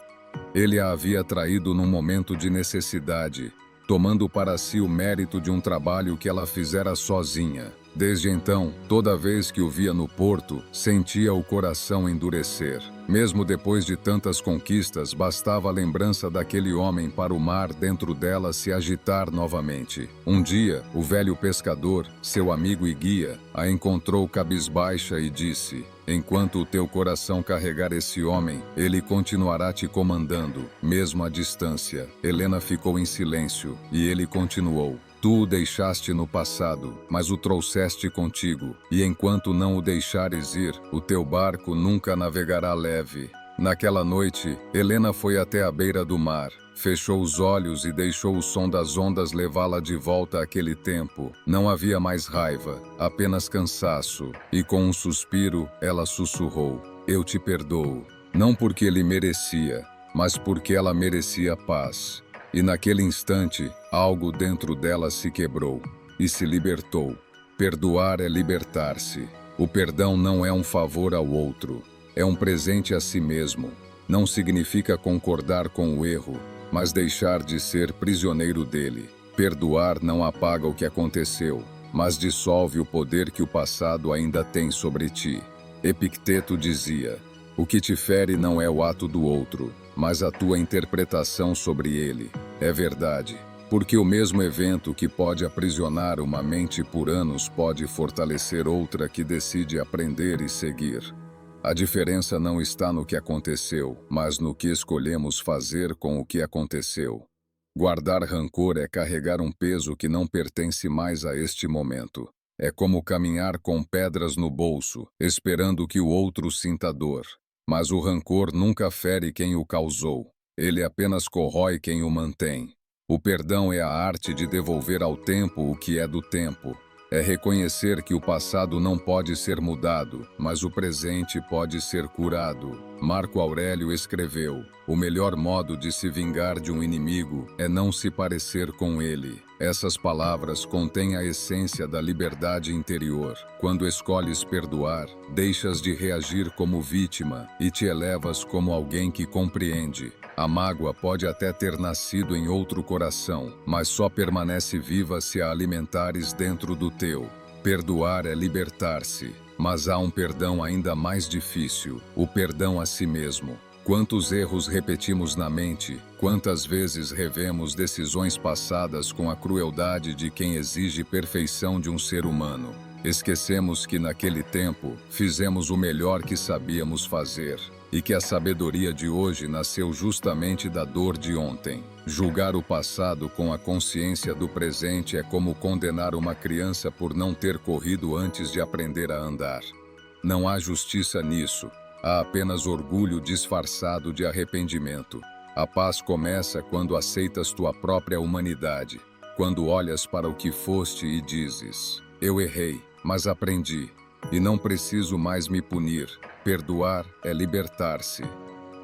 Ele a havia traído num momento de necessidade, tomando para si o mérito de um trabalho que ela fizera sozinha. Desde então, toda vez que o via no porto, sentia o coração endurecer. Mesmo depois de tantas conquistas, bastava a lembrança daquele homem para o mar dentro dela se agitar novamente. Um dia, o velho pescador, seu amigo e guia, a encontrou cabisbaixa e disse: "Enquanto o teu coração carregar esse homem, ele continuará te comandando, mesmo à distância." Helena ficou em silêncio, e ele continuou: "Tu o deixaste no passado, mas o trouxeste contigo, e enquanto não o deixares ir, o teu barco nunca navegará leve." Naquela noite, Helena foi até a beira do mar, fechou os olhos e deixou o som das ondas levá-la de volta àquele tempo. Não havia mais raiva, apenas cansaço, e com um suspiro, ela sussurrou: "Eu te perdoo." Não porque ele merecia, mas porque ela merecia paz. E naquele instante, algo dentro dela se quebrou e se libertou. Perdoar é libertar-se. O perdão não é um favor ao outro, é um presente a si mesmo. Não significa concordar com o erro, mas deixar de ser prisioneiro dele. Perdoar não apaga o que aconteceu, mas dissolve o poder que o passado ainda tem sobre ti. Epicteto dizia: "O que te fere não é o ato do outro, mas a tua interpretação sobre ele." É verdade, porque o mesmo evento que pode aprisionar uma mente por anos pode fortalecer outra que decide aprender e seguir. A diferença não está no que aconteceu, mas no que escolhemos fazer com o que aconteceu. Guardar rancor é carregar um peso que não pertence mais a este momento. É como caminhar com pedras no bolso, esperando que o outro sinta dor. Mas o rancor nunca fere quem o causou, ele apenas corrói quem o mantém. O perdão é a arte de devolver ao tempo o que é do tempo. É reconhecer que o passado não pode ser mudado, mas o presente pode ser curado. Marco Aurélio escreveu: "O melhor modo de se vingar de um inimigo é não se parecer com ele." Essas palavras contêm a essência da liberdade interior. Quando escolhes perdoar, deixas de reagir como vítima e te elevas como alguém que compreende. A mágoa pode até ter nascido em outro coração, mas só permanece viva se a alimentares dentro do teu. Perdoar é libertar-se, mas há um perdão ainda mais difícil: o perdão a si mesmo. Quantos erros repetimos na mente, quantas vezes revemos decisões passadas com a crueldade de quem exige perfeição de um ser humano. Esquecemos que naquele tempo fizemos o melhor que sabíamos fazer, e que a sabedoria de hoje nasceu justamente da dor de ontem. Julgar o passado com a consciência do presente é como condenar uma criança por não ter corrido antes de aprender a andar. Não há justiça nisso. Há apenas orgulho disfarçado de arrependimento. A paz começa quando aceitas tua própria humanidade, quando olhas para o que foste e dizes: "Eu errei, mas aprendi, e não preciso mais me punir." Perdoar é libertar-se.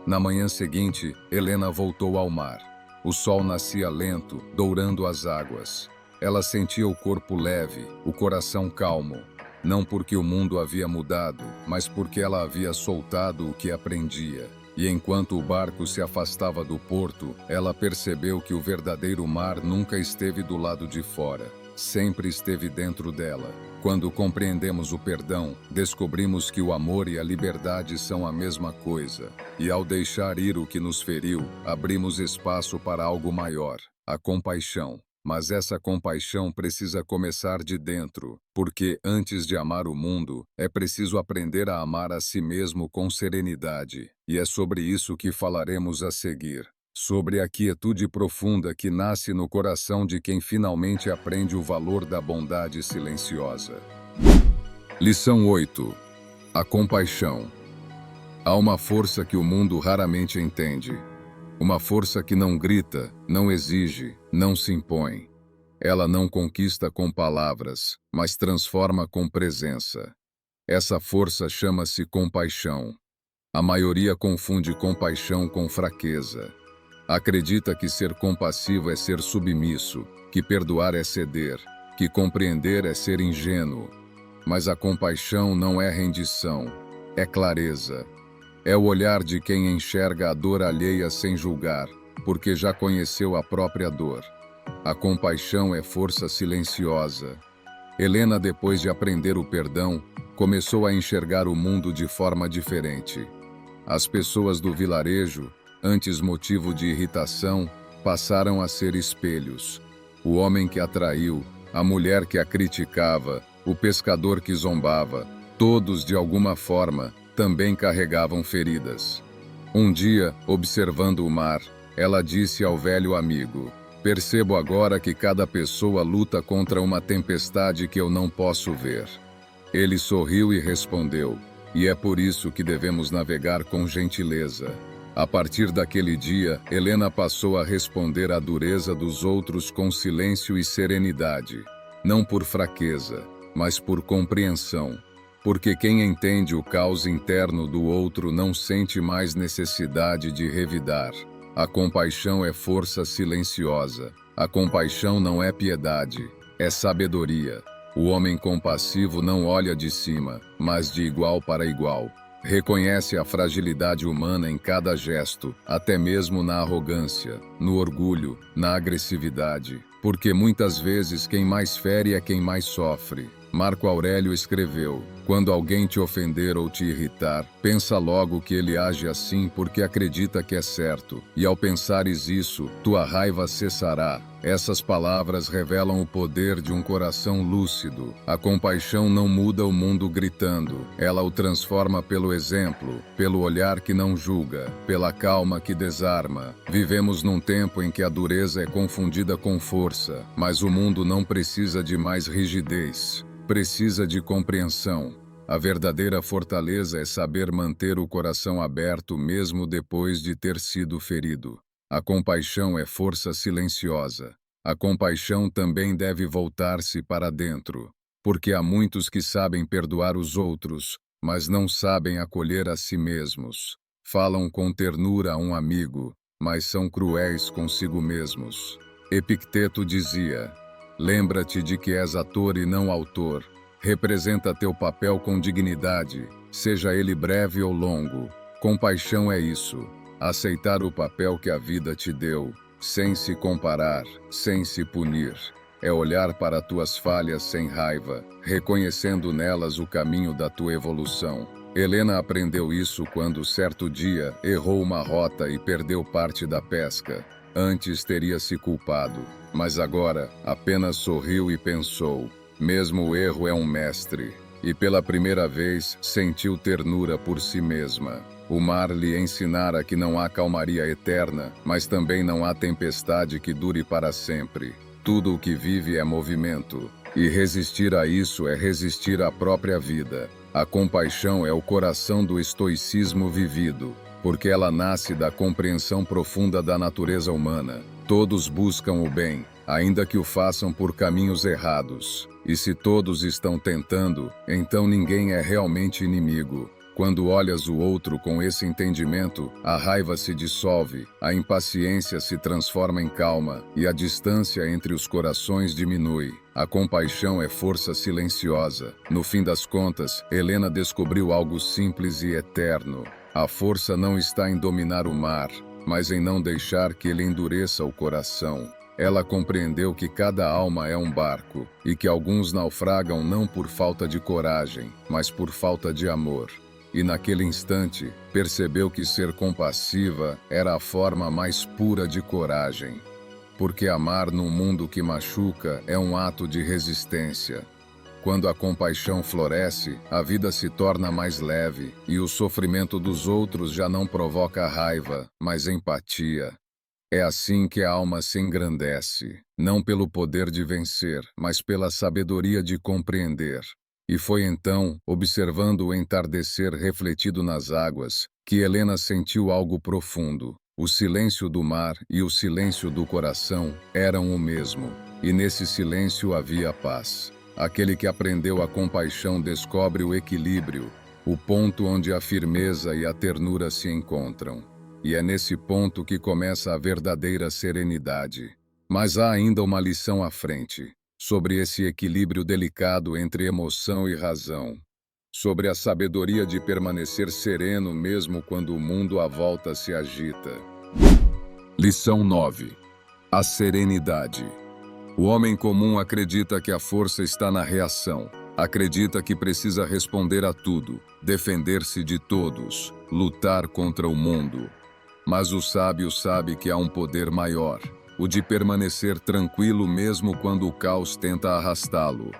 Na manhã seguinte, Helena voltou ao mar. O sol nascia lento, dourando as águas. Ela sentia o corpo leve, o coração calmo. Não porque o mundo havia mudado, mas porque ela havia soltado o que aprendia. E enquanto o barco se afastava do porto, ela percebeu que o verdadeiro mar nunca esteve do lado de fora, sempre esteve dentro dela. Quando compreendemos o perdão, descobrimos que o amor e a liberdade são a mesma coisa. E ao deixar ir o que nos feriu, abrimos espaço para algo maior: a compaixão. Mas essa compaixão precisa começar de dentro, porque antes de amar o mundo, é preciso aprender a amar a si mesmo com serenidade. E é sobre isso que falaremos a seguir. Sobre a quietude profunda que nasce no coração de quem finalmente aprende o valor da bondade silenciosa. Lição 8. A compaixão. Há uma força que o mundo raramente entende. Uma força que não grita, não exige, não se impõe. Ela não conquista com palavras, mas transforma com presença. Essa força chama-se compaixão. A maioria confunde compaixão com fraqueza. Acredita que ser compassivo é ser submisso, que perdoar é ceder, que compreender é ser ingênuo. Mas a compaixão não é rendição, é clareza. É o olhar de quem enxerga a dor alheia sem julgar, porque já conheceu a própria dor. A compaixão é força silenciosa. Helena, depois de aprender o perdão, começou a enxergar o mundo de forma diferente. As pessoas do vilarejo, antes motivo de irritação, passaram a ser espelhos. O homem que a traiu, a mulher que a criticava, o pescador que zombava, todos, de alguma forma, também carregavam feridas. Um dia, observando o mar, ela disse ao velho amigo: "Percebo agora que cada pessoa luta contra uma tempestade que eu não posso ver." Ele sorriu e respondeu: "E é por isso que devemos navegar com gentileza." A partir daquele dia, Helena passou a responder à dureza dos outros com silêncio e serenidade. Não por fraqueza, mas por compreensão. Porque quem entende o caos interno do outro não sente mais necessidade de revidar. A compaixão é força silenciosa. A compaixão não é piedade, é sabedoria. O homem compassivo não olha de cima, mas de igual para igual. Reconhece a fragilidade humana em cada gesto, até mesmo na arrogância, no orgulho, na agressividade. Porque muitas vezes quem mais fere é quem mais sofre. Marco Aurélio escreveu: "Quando alguém te ofender ou te irritar, pensa logo que ele age assim porque acredita que é certo, e ao pensares isso, tua raiva cessará." Essas palavras revelam o poder de um coração lúcido. A compaixão não muda o mundo gritando, ela o transforma pelo exemplo, pelo olhar que não julga, pela calma que desarma. Vivemos num tempo em que a dureza é confundida com força, mas o mundo não precisa de mais rigidez. Precisa de compreensão. A verdadeira fortaleza é saber manter o coração aberto mesmo depois de ter sido ferido. A compaixão é força silenciosa. A compaixão também deve voltar-se para dentro, porque há muitos que sabem perdoar os outros, mas não sabem acolher a si mesmos. Falam com ternura a um amigo, mas são cruéis consigo mesmos. Epicteto dizia: "Lembra-te de que és ator e não autor. Representa teu papel com dignidade, seja ele breve ou longo." Compaixão é isso. Aceitar o papel que a vida te deu, sem se comparar, sem se punir. É olhar para tuas falhas sem raiva, reconhecendo nelas o caminho da tua evolução. Helena aprendeu isso quando, certo dia, errou uma rota e perdeu parte da pesca. Antes teria se culpado, mas agora apenas sorriu e pensou: mesmo o erro é um mestre. E pela primeira vez sentiu ternura por si mesma. O mar lhe ensinara que não há calmaria eterna, mas também não há tempestade que dure para sempre. Tudo o que vive é movimento, e resistir a isso é resistir à própria vida. A compaixão é o coração do estoicismo vivido, porque ela nasce da compreensão profunda da natureza humana. Todos buscam o bem, ainda que o façam por caminhos errados. E se todos estão tentando, então ninguém é realmente inimigo. Quando olhas o outro com esse entendimento, a raiva se dissolve, a impaciência se transforma em calma e a distância entre os corações diminui. A compaixão é força silenciosa. No fim das contas, Helena descobriu algo simples e eterno. A força não está em dominar o mar, mas em não deixar que ele endureça o coração. Ela compreendeu que cada alma é um barco e que alguns naufragam não por falta de coragem, mas por falta de amor. E naquele instante, percebeu que ser compassiva era a forma mais pura de coragem. Porque amar num mundo que machuca é um ato de resistência. Quando a compaixão floresce, a vida se torna mais leve e o sofrimento dos outros já não provoca raiva, mas empatia. É assim que a alma se engrandece, não pelo poder de vencer, mas pela sabedoria de compreender. E foi então, observando o entardecer refletido nas águas, que Helena sentiu algo profundo. O silêncio do mar e o silêncio do coração eram o mesmo, e nesse silêncio havia paz. Aquele que aprendeu a compaixão descobre o equilíbrio, o ponto onde a firmeza e a ternura se encontram. E é nesse ponto que começa a verdadeira serenidade. Mas há ainda uma lição à frente. sobre esse equilíbrio delicado entre emoção e razão, sobre a sabedoria de permanecer sereno mesmo quando o mundo à volta se agita. Lição 9. A serenidade. O homem comum acredita que a força está na reação. Acredita que precisa responder a tudo, defender-se de todos, lutar contra o mundo. Mas o sábio sabe que há um poder maior, o de permanecer tranquilo mesmo quando o caos tenta arrastá-lo.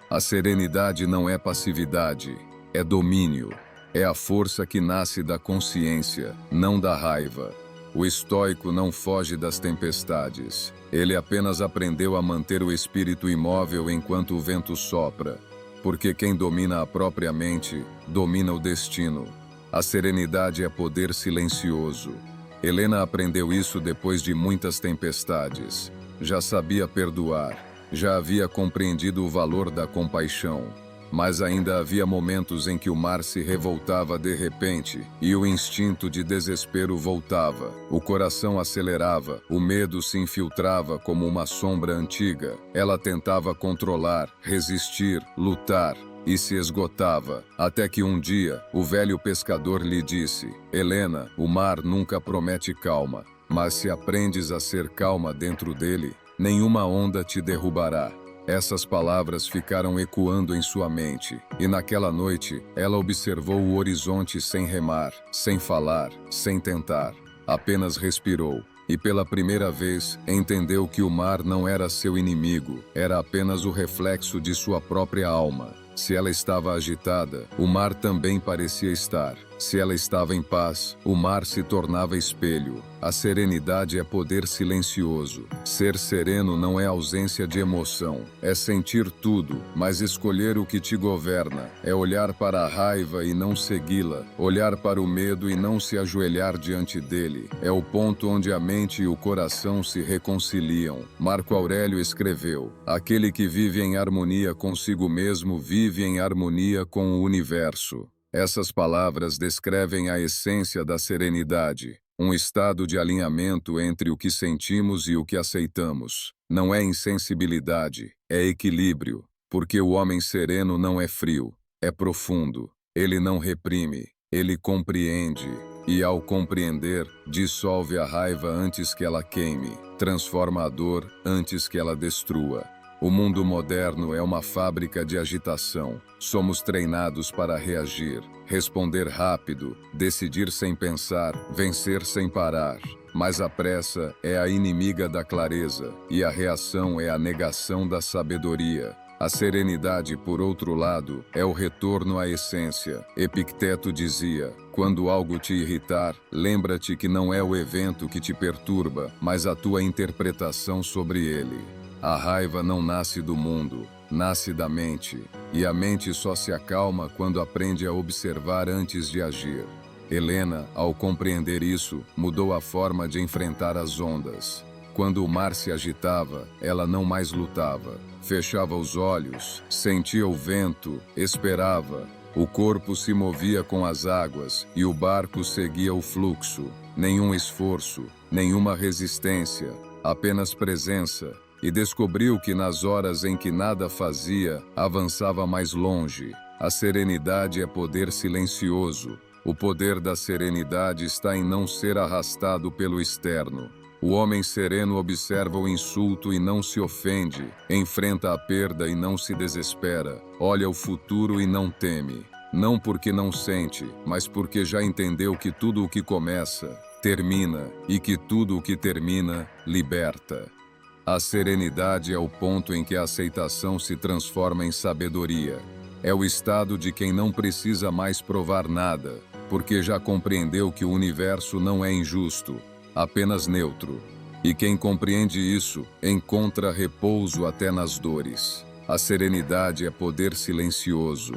A serenidade não é passividade, é domínio. É a força que nasce da consciência, não da raiva. O estoico não foge das tempestades. Ele apenas aprendeu a manter o espírito imóvel enquanto o vento sopra. Porque quem domina a própria mente, domina o destino. A serenidade é poder silencioso. Helena aprendeu isso depois de muitas tempestades. Já sabia perdoar, já havia compreendido o valor da compaixão. Mas ainda havia momentos em que o mar se revoltava de repente e o instinto de desespero voltava. O coração acelerava, o medo se infiltrava como uma sombra antiga. Ela tentava controlar, resistir, lutar e se esgotava, até que um dia o velho pescador lhe disse: Helena, o mar nunca promete calma, mas se aprendes a ser calma dentro dele, nenhuma onda te derrubará. Essas palavras ficaram ecoando em sua mente, e naquela noite ela observou o horizonte sem remar, sem falar, sem tentar. Apenas respirou, e pela primeira vez entendeu que o mar não era seu inimigo, era apenas o reflexo de sua própria alma. Se ela estava agitada, o mar também parecia estar. Se ela estava em paz, o mar se tornava espelho. A serenidade é poder silencioso. Ser sereno não é ausência de emoção. É sentir tudo, mas escolher o que te governa. É olhar para a raiva e não segui-la. Olhar para o medo e não se ajoelhar diante dele. É o ponto onde a mente e o coração se reconciliam. Marco Aurélio escreveu: aquele que vive em harmonia consigo mesmo vive em harmonia com o universo. Essas palavras descrevem a essência da serenidade, um estado de alinhamento entre o que sentimos e o que aceitamos. Não é insensibilidade, é equilíbrio, porque o homem sereno não é frio, é profundo. Ele não reprime, ele compreende, e ao compreender, dissolve a raiva antes que ela queime, transforma a dor antes que ela destrua. O mundo moderno é uma fábrica de agitação. Somos treinados para reagir, responder rápido, decidir sem pensar, vencer sem parar. Mas a pressa é a inimiga da clareza, e a reação é a negação da sabedoria. A serenidade, por outro lado, é o retorno à essência. Epicteto dizia: quando algo te irritar, lembra-te que não é o evento que te perturba, mas a tua interpretação sobre ele. A raiva não nasce do mundo, nasce da mente, e a mente só se acalma quando aprende a observar antes de agir. Helena, ao compreender isso, mudou a forma de enfrentar as ondas. Quando o mar se agitava, ela não mais lutava. Fechava os olhos, sentia o vento, esperava. O corpo se movia com as águas e o barco seguia o fluxo. Nenhum esforço, nenhuma resistência, apenas presença. E descobriu que nas horas em que nada fazia, avançava mais longe. A serenidade é poder silencioso. O poder da serenidade está em não ser arrastado pelo externo. O homem sereno observa o insulto e não se ofende, enfrenta a perda e não se desespera, olha o futuro e não teme. Não porque não sente, mas porque já entendeu que tudo o que começa, termina, e que tudo o que termina, liberta. A serenidade é o ponto em que a aceitação se transforma em sabedoria. É o estado de quem não precisa mais provar nada, porque já compreendeu que o universo não é injusto, apenas neutro. E quem compreende isso, encontra repouso até nas dores. A serenidade é poder silencioso.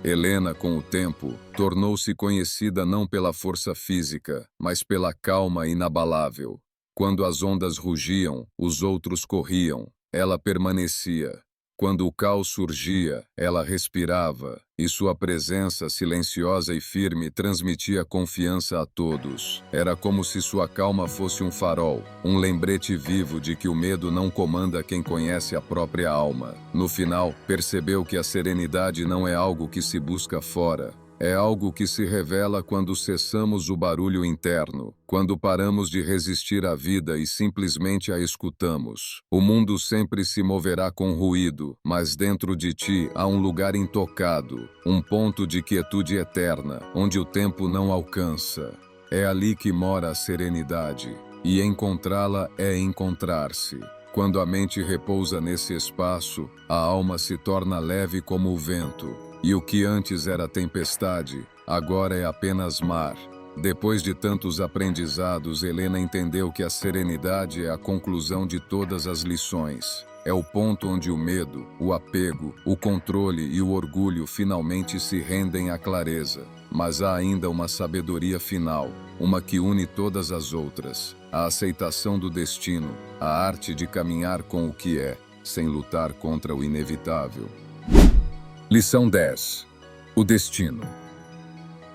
Helena, com o tempo, tornou-se conhecida não pela força física, mas pela calma inabalável. Quando as ondas rugiam, os outros corriam, ela permanecia. Quando o caos surgia, ela respirava, e sua presença silenciosa e firme transmitia confiança a todos. Era como se sua calma fosse um farol, um lembrete vivo de que o medo não comanda quem conhece a própria alma. No final, percebeu que a serenidade não é algo que se busca fora. É algo que se revela quando cessamos o barulho interno, quando paramos de resistir à vida e simplesmente a escutamos. O mundo sempre se moverá com ruído, mas dentro de ti há um lugar intocado, um ponto de quietude eterna, onde o tempo não alcança. É ali que mora a serenidade, e encontrá-la é encontrar-se. Quando a mente repousa nesse espaço, a alma se torna leve como o vento. E o que antes era tempestade, agora é apenas mar. Depois de tantos aprendizados, Helena entendeu que a serenidade é a conclusão de todas as lições. É o ponto onde o medo, o apego, o controle e o orgulho finalmente se rendem à clareza. Mas há ainda uma sabedoria final, uma que une todas as outras: a aceitação do destino, a arte de caminhar com o que é, sem lutar contra o inevitável. Lição 10. O destino.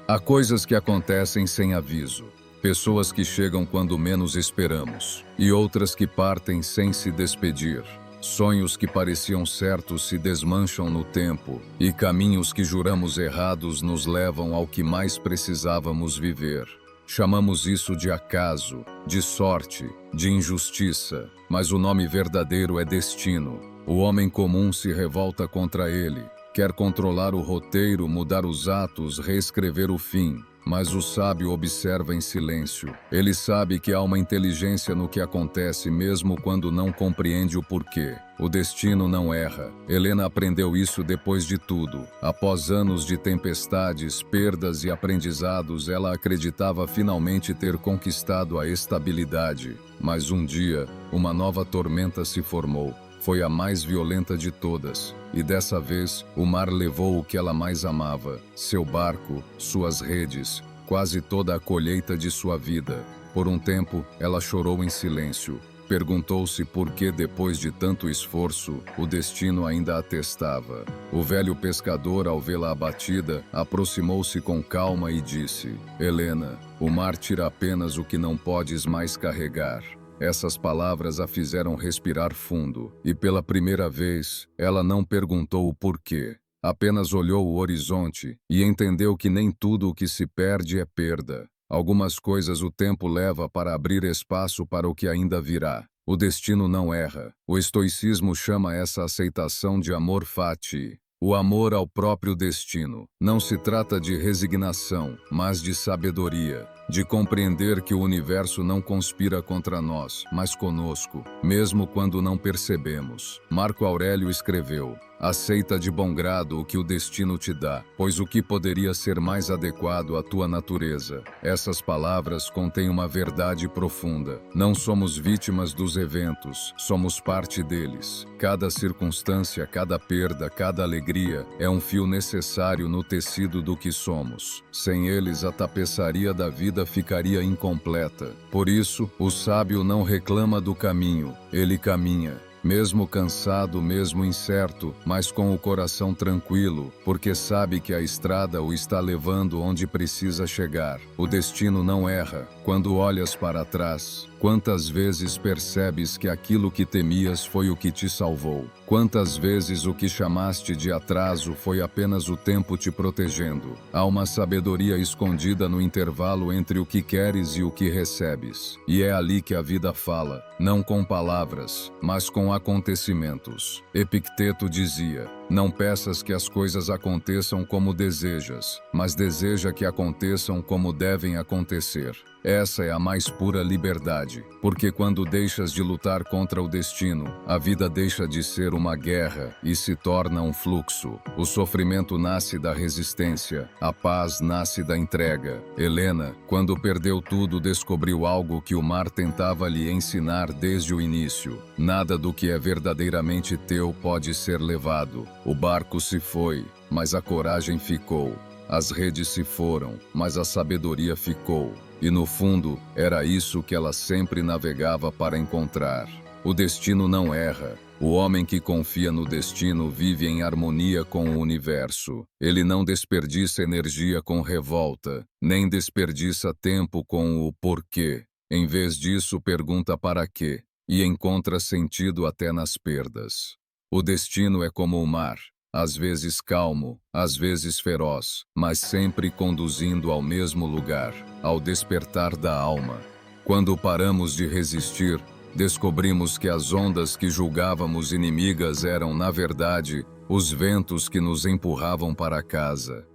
Há coisas que acontecem sem aviso, pessoas que chegam quando menos esperamos, e outras que partem sem se despedir. Sonhos que pareciam certos se desmancham no tempo, e caminhos que juramos errados nos levam ao que mais precisávamos viver. Chamamos isso de acaso, de sorte, de injustiça, mas o nome verdadeiro é destino. O homem comum se revolta contra ele. Quer controlar o roteiro, mudar os atos, reescrever o fim. Mas o sábio observa em silêncio. Ele sabe que há uma inteligência no que acontece mesmo quando não compreende o porquê. O destino não erra. Helena aprendeu isso depois de tudo. Após anos de tempestades, perdas e aprendizados, ela acreditava finalmente ter conquistado a estabilidade. Mas um dia, uma nova tormenta se formou. Foi a mais violenta de todas, e dessa vez o mar levou o que ela mais amava, seu barco, suas redes, quase toda a colheita de sua vida. Por um tempo, ela chorou em silêncio. Perguntou-se por que, depois de tanto esforço, o destino ainda a testava. O velho pescador, ao vê-la abatida, aproximou-se com calma e disse: "Helena, o mar tira apenas o que não podes mais carregar." Essas palavras a fizeram respirar fundo, e pela primeira vez, ela não perguntou o porquê. Apenas olhou o horizonte e entendeu que nem tudo o que se perde é perda. Algumas coisas o tempo leva para abrir espaço para o que ainda virá. O destino não erra. O estoicismo chama essa aceitação de amor fati. O amor ao próprio destino. Não se trata de resignação, mas de sabedoria. De compreender que o universo não conspira contra nós, mas conosco, mesmo quando não percebemos. Marco Aurélio escreveu: "Aceita de bom grado o que o destino te dá, pois o que poderia ser mais adequado à tua natureza." Essas palavras contêm uma verdade profunda. Não somos vítimas dos eventos, somos parte deles. Cada circunstância, cada perda, cada alegria é um fio necessário no tecido do que somos. Sem eles, a tapeçaria da vida ficaria incompleta. Por isso, o sábio não reclama do caminho, ele caminha. Mesmo cansado, mesmo incerto, mas com o coração tranquilo, porque sabe que a estrada o está levando onde precisa chegar. O destino não erra. Quando olhas para trás, quantas vezes percebes que aquilo que temias foi o que te salvou? Quantas vezes o que chamaste de atraso foi apenas o tempo te protegendo? Há uma sabedoria escondida no intervalo entre o que queres e o que recebes. E é ali que a vida fala, não com palavras, mas com acontecimentos. Epicteto dizia: "Não peças que as coisas aconteçam como desejas, mas deseja que aconteçam como devem acontecer." Essa é a mais pura liberdade, porque quando deixas de lutar contra o destino, a vida deixa de ser uma guerra e se torna um fluxo. O sofrimento nasce da resistência, a paz nasce da entrega. Helena, quando perdeu tudo, descobriu algo que o mar tentava lhe ensinar desde o início: nada do que é verdadeiramente teu pode ser levado. O barco se foi, mas a coragem ficou. As redes se foram, mas a sabedoria ficou. E no fundo, era isso que ela sempre navegava para encontrar: O destino não erra. O homem que confia no destino vive em harmonia com o universo. Ele não desperdiça energia com revolta, nem desperdiça tempo com o porquê. Em vez disso, pergunta para quê, e encontra sentido até nas perdas. O destino é como o mar, às vezes calmo, às vezes feroz, mas sempre conduzindo ao mesmo lugar, ao despertar da alma. Quando paramos de resistir, descobrimos que as ondas que julgávamos inimigas eram, na verdade, os ventos que nos empurravam para casa.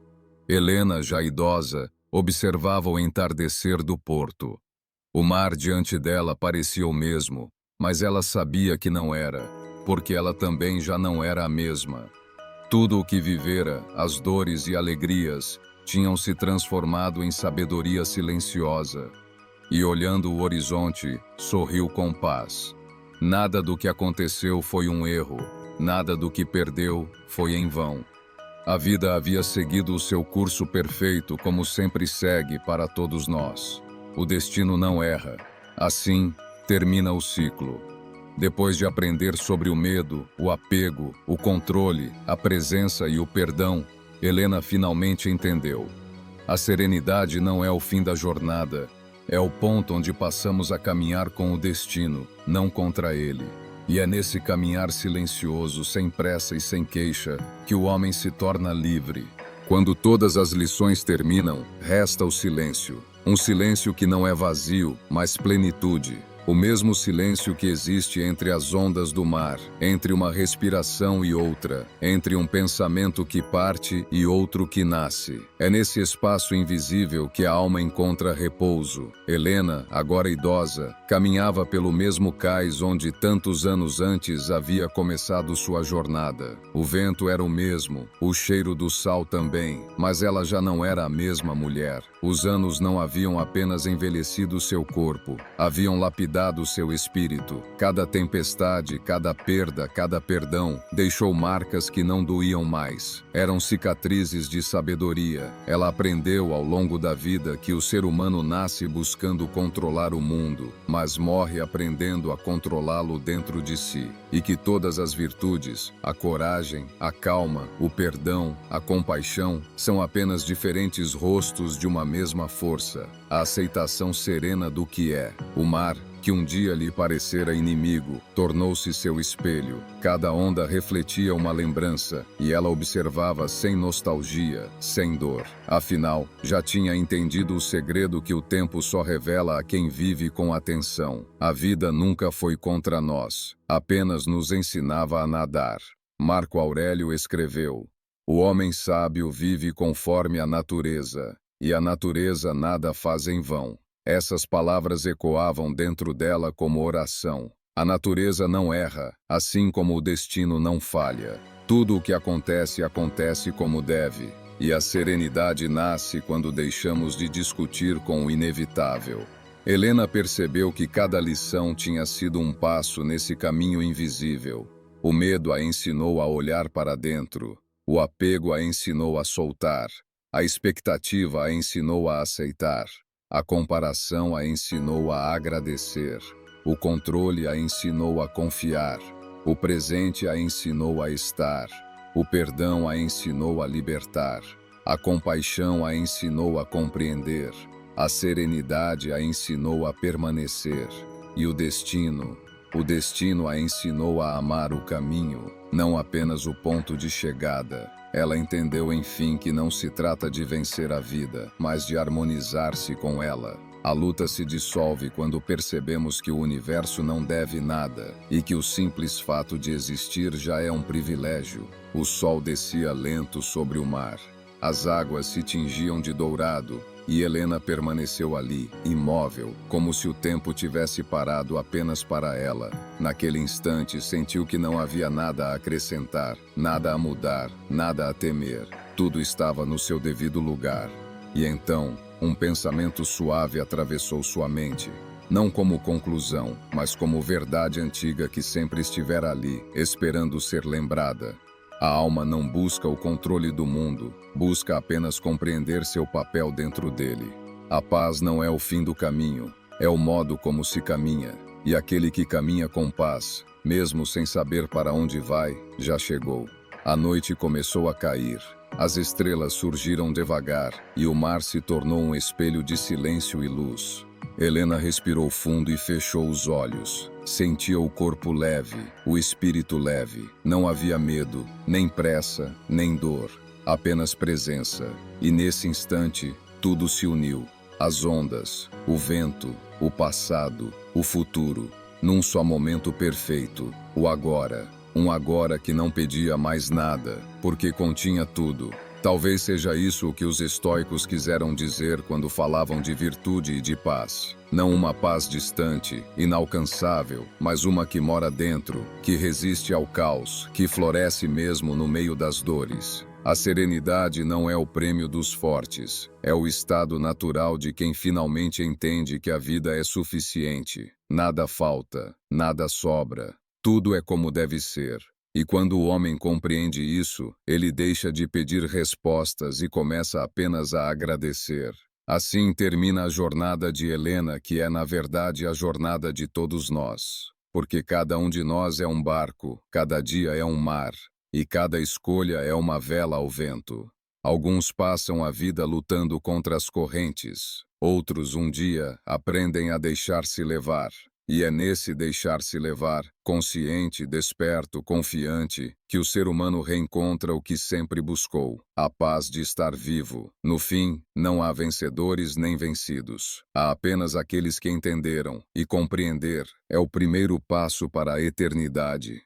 Helena, já idosa, observava o entardecer do porto. O mar diante dela parecia o mesmo, mas ela sabia que não era, porque ela também já não era a mesma. Tudo o que vivera, as dores e alegrias, tinham se transformado em sabedoria silenciosa. E olhando o horizonte, sorriu com paz. Nada do que aconteceu foi um erro, nada do que perdeu foi em vão. A vida havia seguido o seu curso perfeito, como sempre segue para todos nós. O destino não erra. Assim, termina o ciclo. Depois de aprender sobre o medo, o apego, o controle, a presença e o perdão, Helena finalmente entendeu. A serenidade não é o fim da jornada, é o ponto onde passamos a caminhar com o destino, não contra ele. E é nesse caminhar silencioso, sem pressa e sem queixa, que o homem se torna livre. Quando todas as lições terminam, resta o silêncio. Um silêncio que não é vazio, mas plenitude. O mesmo silêncio que existe entre as ondas do mar, entre uma respiração e outra, entre um pensamento que parte e outro que nasce. É nesse espaço invisível que a alma encontra repouso. Helena, agora idosa, caminhava pelo mesmo cais onde tantos anos antes havia começado sua jornada. O vento era o mesmo, o cheiro do sal também, mas ela já não era a mesma mulher. Os anos não haviam apenas envelhecido seu corpo, haviam lapidado seu espírito. Cada tempestade, cada perda, cada perdão, deixou marcas que não doíam mais. Eram cicatrizes de sabedoria. Ela aprendeu ao longo da vida que o ser humano nasce buscando controlar o mundo, mas morre aprendendo a controlá-lo dentro de si. E que todas as virtudes, a coragem, a calma, o perdão, a compaixão, são apenas diferentes rostos de uma mesma força. A aceitação serena do que é. O mar, que um dia lhe parecera inimigo, tornou-se seu espelho. Cada onda refletia uma lembrança, e ela observava sem nostalgia, sem dor. Afinal, já tinha entendido o segredo que o tempo só revela a quem vive com atenção. A vida nunca foi contra nós, apenas nos ensinava a nadar. Marco Aurélio escreveu: "O homem sábio vive conforme a natureza, e a natureza nada faz em vão." Essas palavras ecoavam dentro dela como oração. A natureza não erra, assim como o destino não falha. Tudo o que acontece, acontece como deve. E a serenidade nasce quando deixamos de discutir com o inevitável. Helena percebeu que cada lição tinha sido um passo nesse caminho invisível. O medo a ensinou a olhar para dentro. O apego a ensinou a soltar. A expectativa a ensinou a aceitar. A comparação a ensinou a agradecer. O controle a ensinou a confiar. O presente a ensinou a estar. O perdão a ensinou a libertar. A compaixão a ensinou a compreender. A serenidade a ensinou a permanecer. E o destino a ensinou a amar o caminho, não apenas o ponto de chegada. Ela entendeu, enfim, que não se trata de vencer a vida, mas de harmonizar-se com ela. A luta se dissolve quando percebemos que o universo não deve nada e que o simples fato de existir já é um privilégio. O sol descia lento sobre o mar. As águas se tingiam de dourado e Helena permaneceu ali, imóvel, como se o tempo tivesse parado apenas para ela. Naquele instante, sentiu que não havia nada a acrescentar, nada a mudar, nada a temer. Tudo estava no seu devido lugar. E então, um pensamento suave atravessou sua mente. Não como conclusão, mas como verdade antiga que sempre estivera ali, esperando ser lembrada. A alma não busca o controle do mundo, busca apenas compreender seu papel dentro dele. A paz não é o fim do caminho, é o modo como se caminha. E aquele que caminha com paz, mesmo sem saber para onde vai, já chegou. A noite começou a cair. As estrelas surgiram devagar e o mar se tornou um espelho de silêncio e luz. Helena respirou fundo e fechou os olhos. Sentia o corpo leve, o espírito leve. Não havia medo, nem pressa, nem dor. Apenas presença. E nesse instante, tudo se uniu. As ondas, o vento, o passado, o futuro. Num só momento perfeito. O agora. Um agora que não pedia mais nada, porque continha tudo. Talvez seja isso o que os estoicos quiseram dizer quando falavam de virtude e de paz. Não uma paz distante, inalcançável, mas uma que mora dentro, que resiste ao caos, que floresce mesmo no meio das dores. A serenidade não é o prêmio dos fortes, é o estado natural de quem finalmente entende que a vida é suficiente. Nada falta, nada sobra. Tudo é como deve ser. E quando o homem compreende isso, ele deixa de pedir respostas e começa apenas a agradecer. Assim termina a jornada de Helena, que é na verdade a jornada de todos nós. Porque cada um de nós é um barco, cada dia é um mar, e cada escolha é uma vela ao vento. Alguns passam a vida lutando contra as correntes, outros um dia aprendem a deixar-se levar. E é nesse deixar-se levar, consciente, desperto, confiante, que o ser humano reencontra o que sempre buscou, a paz de estar vivo. No fim, não há vencedores nem vencidos. Há apenas aqueles que entenderam, e compreender é o primeiro passo para a eternidade.